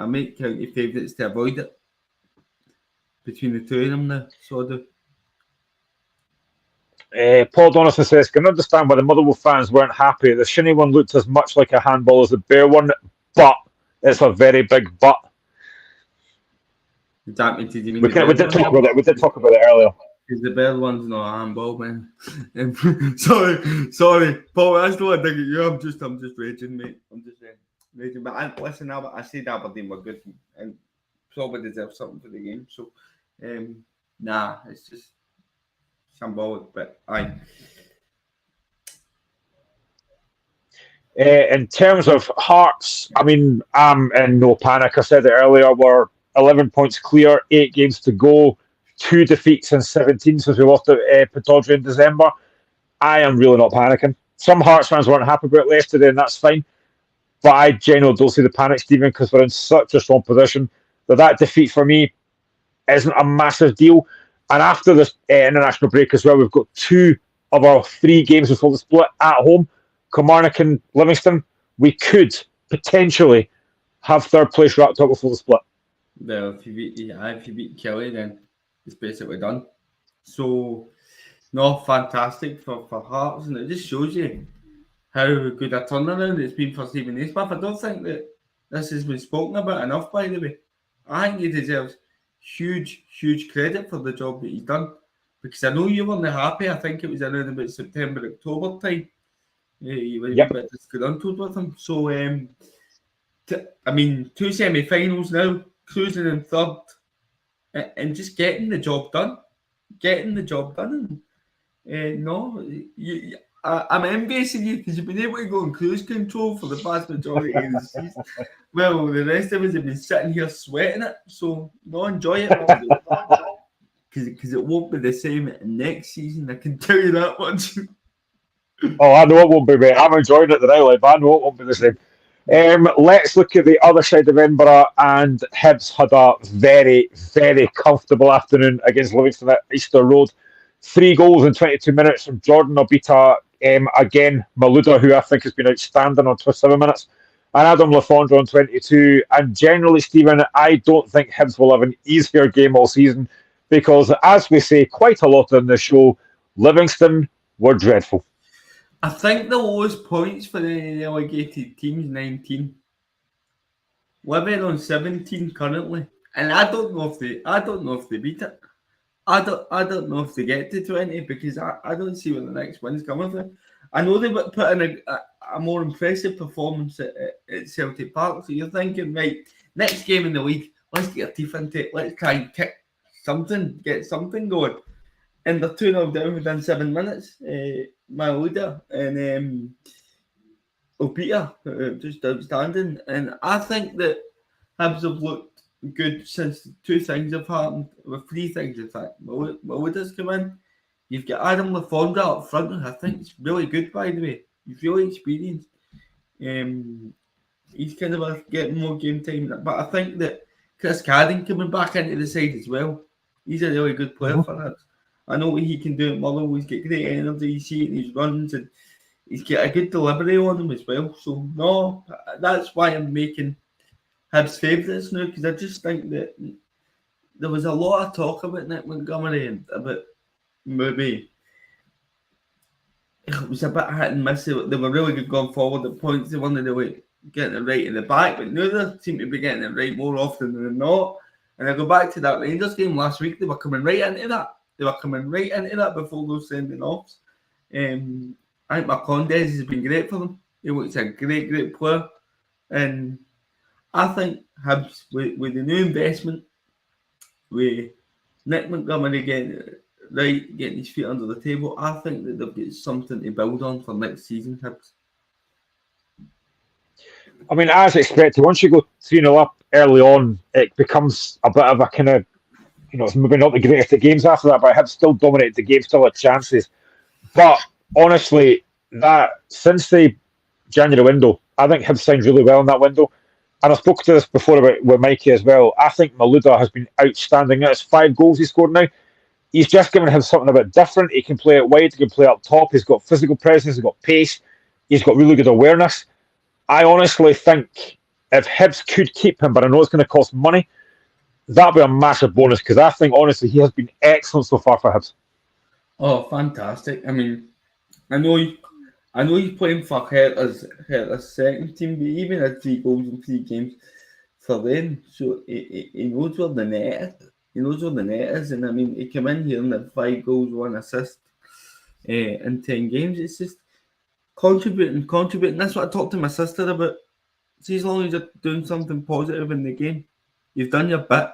make County favourites to avoid it between the two of them now. So I do. Paul Donaldson says, can understand why the Motherwell fans weren't happy. The Shinnie one looked as much like a handball as the Bear one, but it's a very big but. Did you mean we did talk about it. We did talk about it earlier. Because the Bear one's not a handball, man. Sorry, Paul. That's not a dig at you. I'm just raging, mate. I'm just raging. But listen, I said Aberdeen were good and probably deserve something for the game. So, it's just symbolic, but aye. In terms of Hearts, I mean, I'm in no panic. I said it earlier. We're 11 points clear, 8 games to go, 2 defeats in 17 since we lost at Pittodrie in December. I am really not panicking. Some Hearts fans weren't happy about it yesterday, and that's fine. But I genuinely don't see the panic, Stephen, because we're in such a strong position that defeat for me isn't a massive deal. And after this international break as well, we've got 2 of our 3 games before the split at home, Kilmarnock and Livingston. We could potentially have third place wrapped up before the split. Well, if you beat Killie, then it's basically done. So, no, fantastic for Hearts, and it just shows you how good a turnaround it's been for Stephen Naismith. I don't think that this has been spoken about enough, by the way. I think he deserves huge credit for the job that he's done, because I know you weren't happy. I think it was around about September, October time. You were a bit disgruntled with him. So, 2 semi-finals now, cruising in third, and just getting the job done. I'm envious of you, because you've been able to go in cruise control for the vast majority of the season. Well, the rest of us have been sitting here sweating it, so enjoy it. Because it won't be the same next season, I can tell you that much. Oh, I know it won't be, mate. I'm enjoying it now, but I know it won't be the same. Let's look at the other side of Edinburgh, and Hibs had a very, very comfortable afternoon against Livingston at Easter Road. 3 goals in 22 minutes from Jordan Obita, again, Malouda, who I think has been outstanding on 27 minutes, and Adam Lafondra on 22. And generally, Stephen, I don't think Hibs will have an easier game all season because, as we say quite a lot on the show, Livingston were dreadful. I think the lowest points for the relegated teams 19. Living on 17 currently, and I don't know if they beat it. I don't know if they get to 20 because I don't see where the next win's coming from. I know they would put in a more impressive performance at Celtic Park. So you're thinking, right, next game in the league, let's get our teeth into it. Let's try and kick something, get something going. And they're 2-0 down within 7 minutes. Malouda and Obita, just outstanding. And I think that Hibs have looked good since 2 things have happened. Well, 3 things, in fact. Malouda's come in. You've got Adam Lafondra up front, who I think is really good, by the way. He's really experienced. He's kind of getting more game time. But I think that Chris Cadden coming back into the side as well. He's a really good player for Hibs. I know what he can do at Motherwell. He's got great energy. You see it in his runs, and he's got a good delivery on him as well. So, no, that's why I'm making Hibs favourites now, because I just think that there was a lot of talk about Nick Montgomery and about maybe it was a bit hit and miss. They were really good going forward at points. They weren't really getting it right in the back, but now they seem to be getting it right more often than not. And I go back to that Rangers game last week. They were coming right into that. Before those sending offs. I think Marcondes has been great for them. He looks a great player. And I think Hibs, with the new investment, with Nick Montgomery getting his feet under the table, I think that they've got something to build on for next season, Hibs. I mean, as expected, once you go 3-0 up early on, it becomes a bit of a kind of, it's maybe not the greatest of games after that, but Hibs still dominated the game, still had chances. But honestly, that since the January window, I think Hibs signed really well in that window. And I spoke to this before with Mikey as well. I think Malouda has been outstanding. It's 5 goals he scored now. He's just given him something a bit different. He can play it wide, he can play up top. He's got physical presence, he's got pace, he's got really good awareness. I honestly think if Hibs could keep him, but I know it's going to cost money, that'd be a massive bonus because I think, honestly, he has been excellent so far for Hibs. Oh, fantastic. I mean, I know he's playing for Herta's second team, but he even had 3 goals in 3 games for them. So he knows where the net is. He knows where the net is. And I mean, he came in here and had 5 goals, 1 assist in 10 games. It's just contributing. That's what I talked to my sister about. See, as long as you're doing something positive in the game, you've done your bit,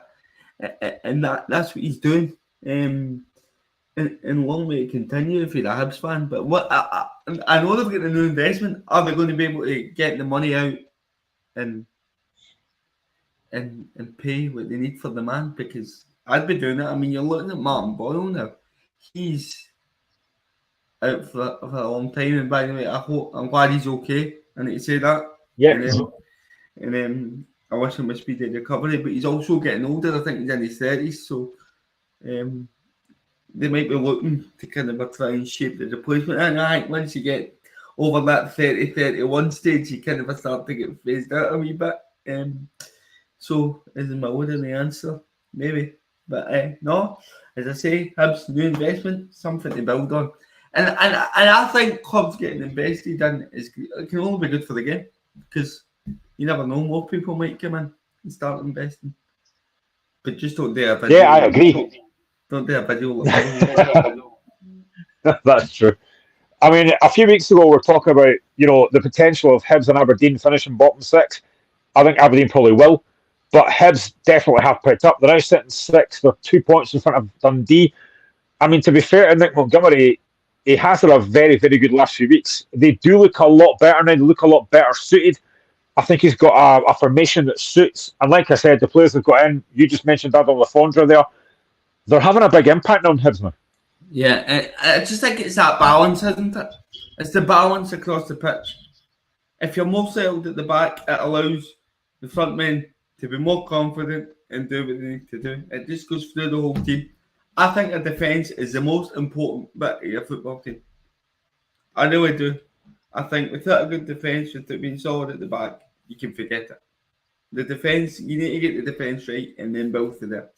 and that's what he's doing. And long may it continue if you're a Hibs fan. But what I know they've got a new investment. Are they going to be able to get the money out and pay what they need for the man? Because I'd be doing it. I mean, you're looking at Martin Boyle now. He's out for a long time. And by the way, I'm glad he's okay. I need to say that. Yeah. And I wish him a speedy recovery, but he's also getting older. I think he's in his 30s, so they might be looking to kind of try and shape the replacement. And I think once you get over that 30-31 stage, you kind of start to get phased out a wee bit. So is Malouda the answer? Maybe. But no, as I say, Hibs, new investment, something to build on. And I think clubs getting invested in it can only be good for the game because you never know, more people might come in and start investing. But just don't do a video. Yeah, I agree. Don't do a video. That's true. I mean, a few weeks ago, we were talking about, the potential of Hibs and Aberdeen finishing bottom 6. I think Aberdeen probably will. But Hibs definitely have picked up. They're now sitting 6th. They're 2 points in front of Dundee. I mean, to be fair to Nick Montgomery, he has had a very, very good last few weeks. They do look a lot better now. They look a lot better suited. I think he's got a formation that suits. And like I said, the players they've got in, you just mentioned Adam Lafondra there, they're having a big impact on Hibs now. Yeah, I just think it's that balance, isn't it? It's the balance across the pitch. If you're more settled at the back, it allows the front men to be more confident and do what they need to do. It just goes through the whole team. I think a defence is the most important bit of your football team. I really do. I think without a good defence, without being solid at the back, you can forget it. The defence, you need to get the defence right and then build from there.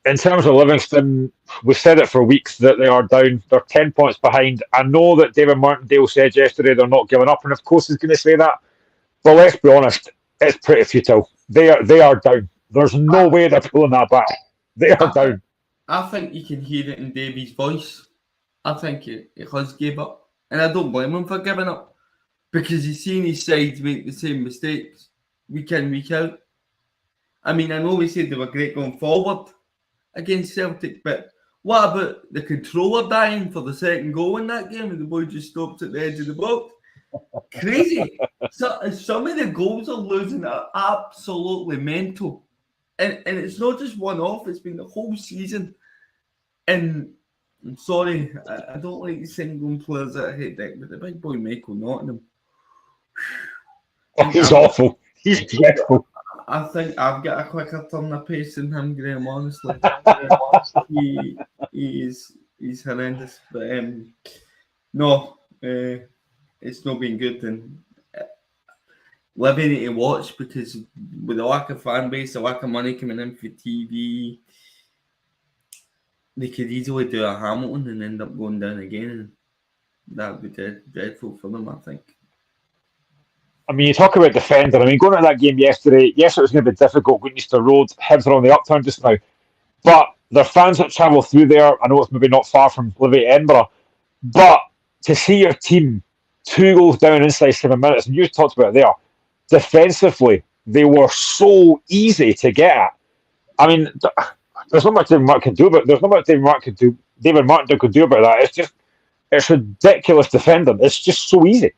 In terms of Livingston, we've said it for weeks that they are down. They're 10 points behind. I know that David Martindale said yesterday they're not giving up, and of course he's going to say that. But let's be honest, it's pretty futile. They are down. There's no way they're pulling that back. They are down. I think you can hear it in Davy's voice. I think he has gave up. And I don't blame him for giving up. Because he's seen his side make the same mistakes week in, week out. I mean, I know we said they were great going forward against Celtic, but what about the controller dying for the second goal in that game and the boy just stopped at the edge of the box? Crazy. Some of the goals are losing are absolutely mental. And it's not just one off, it's been the whole season. And I'm sorry, I don't like singling players that I hate that, but the big boy Michael Nottingham. He's awful. He's dreadful. I think I've got a quicker turn of pace than him, Graham, honestly. He's horrendous. But no, it's not been good. And living to watch because with the lack of fan base, the lack of money coming in for TV, they could easily do a Hamilton and end up going down again. And that would be dreadful for them, I think. I mean, you talk about defending. I mean, going to that game yesterday, yes, it was going to be difficult going Easter Road. Hibs are on the upturn just now. But there are fans that travel through there. I know it's maybe not far from Livy, Edinburgh. But to see your team 2 goals down inside 7 minutes, and you talked about it there, defensively, they were so easy to get at. I mean, there's not much David Martin can do about it. There's not much David Martin could do about that. It's ridiculous defending. It's just so easy.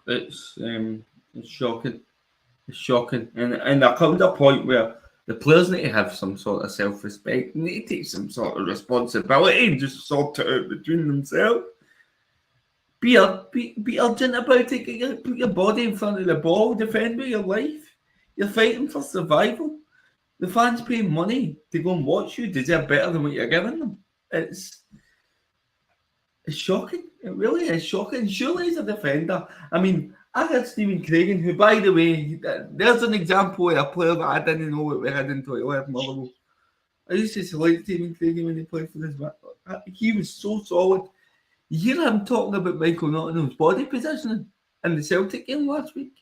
It's shocking. It's shocking. And there comes a point where the players need to have some sort of self-respect. They need to take some sort of responsibility and just sort it out between themselves. Be urgent about it. Put your body in front of the ball. Defend with your life. You're fighting for survival. The fans paying money to go and watch you deserve better than what you're giving them. It's shocking. It really is shocking. Surely he's a defender. I mean, I had Stephen Craigan, who, by the way, there's an example of a player that I didn't know what we had until 11 Motherwell. I used to select Stephen Craigan when he played for this back. He was so solid. You hear him talking about Michael Nottingham's body positioning in the Celtic game last week.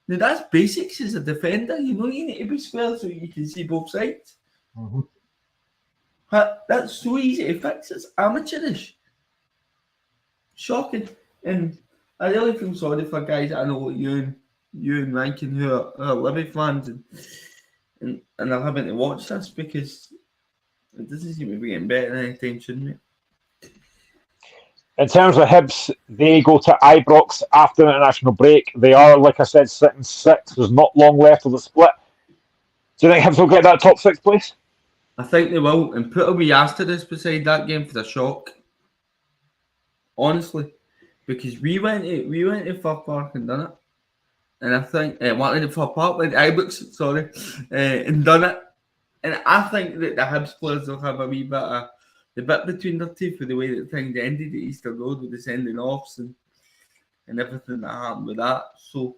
Now, that's basics as a defender. You know, you need to be square so you can see both sides. Mm-hmm. That's so easy to fix. It's amateurish. Shocking. And I really feel sorry for guys I know like you and Rankin who are Livy fans and are having to watch this because it doesn't seem to be getting better anytime soon, mate. In terms of Hibs, they go to Ibrox after the international break. They are, like I said, sitting 6th. There's not long left of the split. Do you think Hibs will get that top 6 place? I think they will. And put a wee asterisk beside that game for the shock. Honestly. Because we went to Fir Park and done it. And I think, went to Fir Park, went to Ibrox, sorry, and done it. And I think that the Hibs players will have a wee bit of the bit between their teeth for the way that things ended at Easter Road with the sending offs and everything that happened with that. So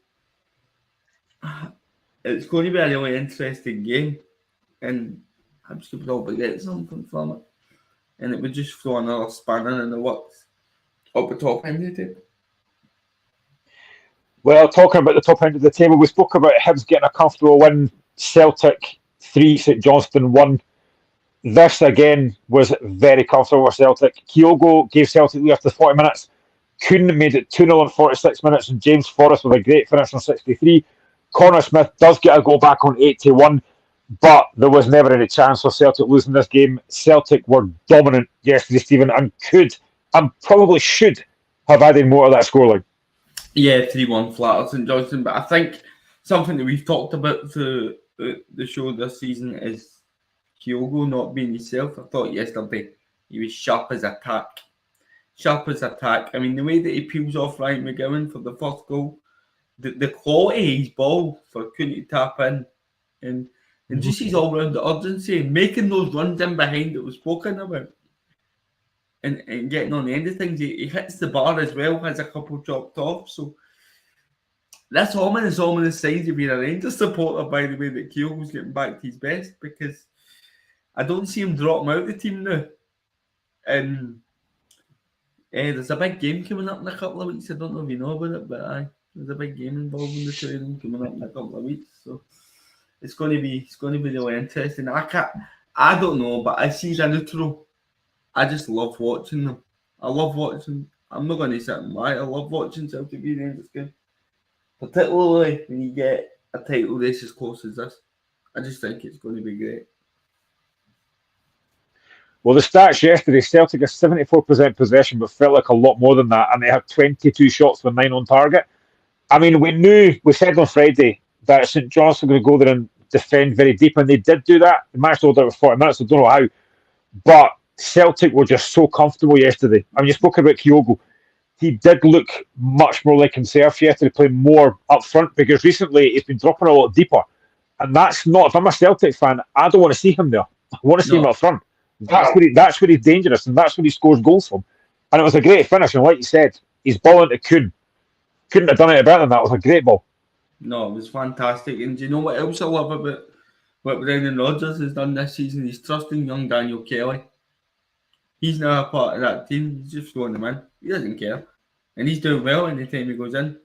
it's going to be a really interesting game. And Hibs could probably get something from it. And it would just throw another spanner in the works. Up the top end of the table. Well, talking about the top end of the table, we spoke about Hibs getting a comfortable win. Celtic 3, St Johnstone 1. This again was very comfortable for Celtic. Kyogo gave Celtic lead after 40 minutes. Kuhn made it 2-0 in 46 minutes, and James Forrest with a great finish on 63. Connor Smith does get a goal back on 81, but there was never any chance for Celtic losing this game. Celtic were dominant yesterday, Stephen, and could and probably should have added more to that scoreline. Yeah, 3-1 flat at St Johnstone. But I think something that we've talked about through the show this season is Kyogo not being himself. I thought yesterday he was sharp as a tack. sharpest attack. I mean, the way that he peels off Ryan McGowan for the first goal, the quality of his ball for Cooney to tap in, and just his all-round urgency, making those runs in behind that was spoken about, and getting on the end of things. He hits the bar as well, has a couple dropped off. So that's ominous signs of being a Rangers supporter, by the way, that Keoghl's getting back to his best, because I don't see him drop him out of the team now. And there's a big game coming up in a couple of weeks. I don't know if you know about it, but there's a big game involving the two of them coming up in a couple of weeks. So it's going to be really interesting. I don't know, but I see as a neutral, I just love watching them. I love watching. I'm not going to sit and lie. I love watching Celtic v Rangers game, particularly when you get a title race as close as this. I just think it's going to be great. Well, the stats yesterday, Celtic has 74% possession, but felt like a lot more than that, and they had 22 shots with 9 on target. I mean, we said on Friday that St John's were going to go there and defend very deep, and they did do that. They managed to hold out for 40 minutes, I don't know how, but Celtic were just so comfortable yesterday. I mean, you spoke about Kyogo. He did look much more like himself yesterday, playing more up front, because recently he's been dropping a lot deeper. And that's not, if I'm a Celtic fan, I don't want to see him there. I want to see him up front. That's where he's dangerous, and that's where he scores goals from. And it was a great finish, and like you said, he's ball into Kuhn. Couldn't have done it better than that. It was a great ball. No, it was fantastic. And do you know what else I love about what Brendan Rodgers has done this season? He's trusting young Daniel Killie. He's now a part of that team. He's just throwing him in. He doesn't care. And he's doing well anytime he goes in.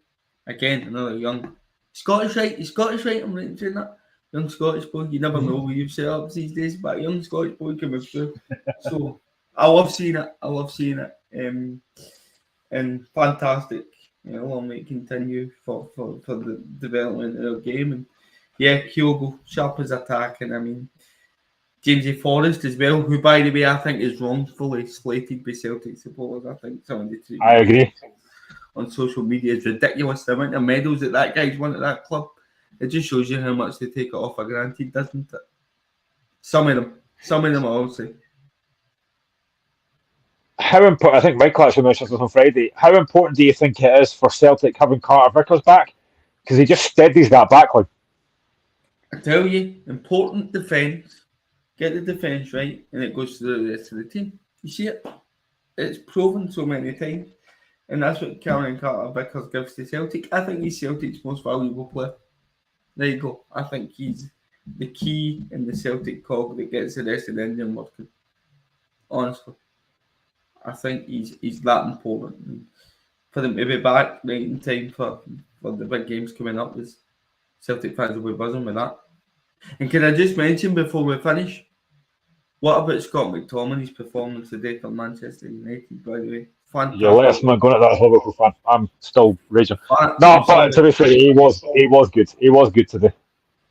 Again, another young Scottish, right? He's Scottish, right? I'm right in saying that. Young Scottish boy. You never know who you've set up these days, but a young Scottish boy coming through. So I love seeing it. And fantastic. You know, long may it continue for the development of the game. And yeah, Kyogo, sharp as attack. And I mean, Jamesy Forrest as well, who, by the way, I think is wrongfully slated by Celtic supporters. I think some of the treatment I agree. on social media is ridiculous. The amount of medals that guy's won at that club, it just shows you how much they take it off for granted, doesn't it? Some of them, I will say. How important? I think Michael actually mentioned this on Friday. How important do you think it is for Celtic having Carter Vickers back? Because he just steadies that backline. I tell you, important defence. Get the defence right, and it goes to the rest of the team. You see it? It's proven so many times, and that's what Cameron Carter Vickers gives to Celtic. I think he's Celtic's most valuable player. There you go. I think he's the key in the Celtic cog that gets the rest of the engine working. Honestly, I think he's that important. And for them to be back right in time for the big games coming up, is Celtic fans will be buzzing with that. And can I just mention before we finish, what about Scott McTominay's performance today for Manchester United, by the way? Fantastic. Yeah, let us not go at that as a Liverpool fan. I'm still raging. No, but to be fair, he was good. He was good today.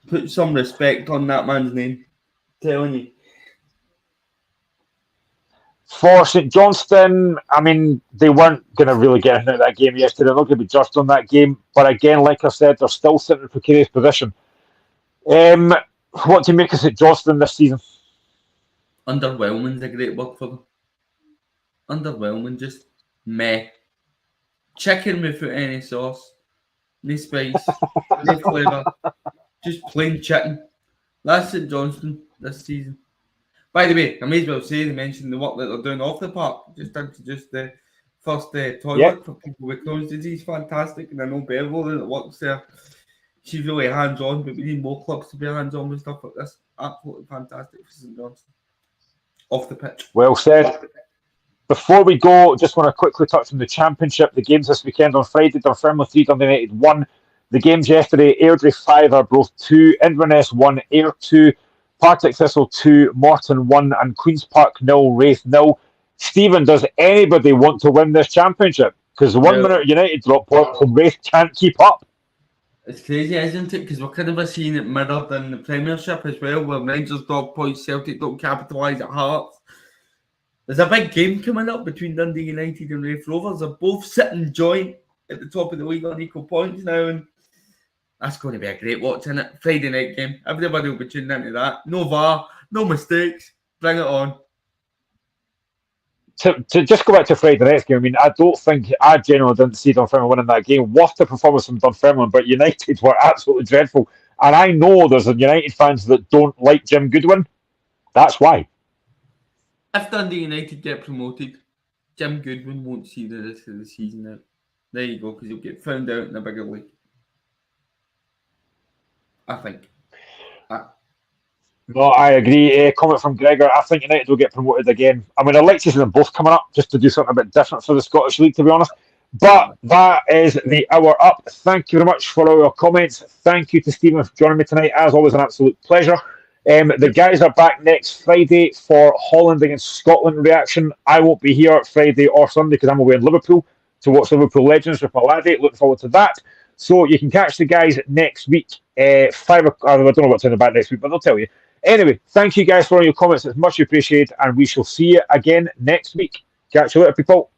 Put some respect on that man's name. I'm telling you. For St Johnstone, I mean, they weren't going to really get into that game yesterday. They're not going to be judged on that game. But again, like I said, they're still sitting in a precarious position. What do you make of St Johnstone this season? Underwhelming is a great word for them. Underwhelming, just meh. Chicken without any sauce. No spice. No flavour. Just plain chicken. That's St Johnstone this season. By the way, I may as well say they mentioned the work that they're doing off the park. Just introduced the first toilet for people with Crohn's disease. Fantastic. And I know Beverly that works there. She's really hands-on, but we need more clubs to be hands-on with stuff like this. Absolutely fantastic for St Johnstone. Off the pitch. Well said. Before we go, just want to quickly touch on the Championship. The games this weekend on Friday, Dunfermline 3, Dundee United 1. The games yesterday, Airdrie 5, Arbroath 2, Inverness 1, Ayr 2, Partick Thistle 2, Morton 1, and Queen's Park 0, Wraith 0. Stephen, does anybody want to win this Championship? Because 1 minute United drop points and Wraith can't keep up. It's crazy, isn't it? Because we're kind of seeing it mirrored in the Premiership as well, where Rangers drop points, Celtic don't capitalise at Hearts. There's a big game coming up between Dundee United and Wraith Rovers. They're both sitting joint at the top of the league on equal points now, and that's going to be a great watch, isn't it? Friday night game. Everybody will be tuned into that. No VAR, no mistakes. Bring it on. to just go back to Friday night's game, I mean, I genuinely didn't see Dunfermline winning that game. What a performance from Dunfermline, but United were absolutely dreadful. And I know there's United fans that don't like Jim Goodwin. That's why. If Dundee United get promoted, Jim Goodwin won't see the rest of the season out. There you go, because he'll get found out in a bigger league. I think. No, I agree. Comment from Gregor. I think United will get promoted again. I mean, I'd like to see them both coming up just to do something a bit different for the Scottish League, to be honest. But that is the hour up. Thank you very much for all your comments. Thank you to Stephen for joining me tonight. As always, an absolute pleasure. The guys are back next Friday for Holland against Scotland reaction. I won't be here Friday or Sunday because I'm away in Liverpool to watch Liverpool Legends with my laddie. Looking forward to that. So you can catch the guys next week. 5 o'clock. I don't know what's in the back next week, but they'll tell you. Anyway, thank you guys for all your comments. It's much appreciated, and we shall see you again next week. Catch you later, people.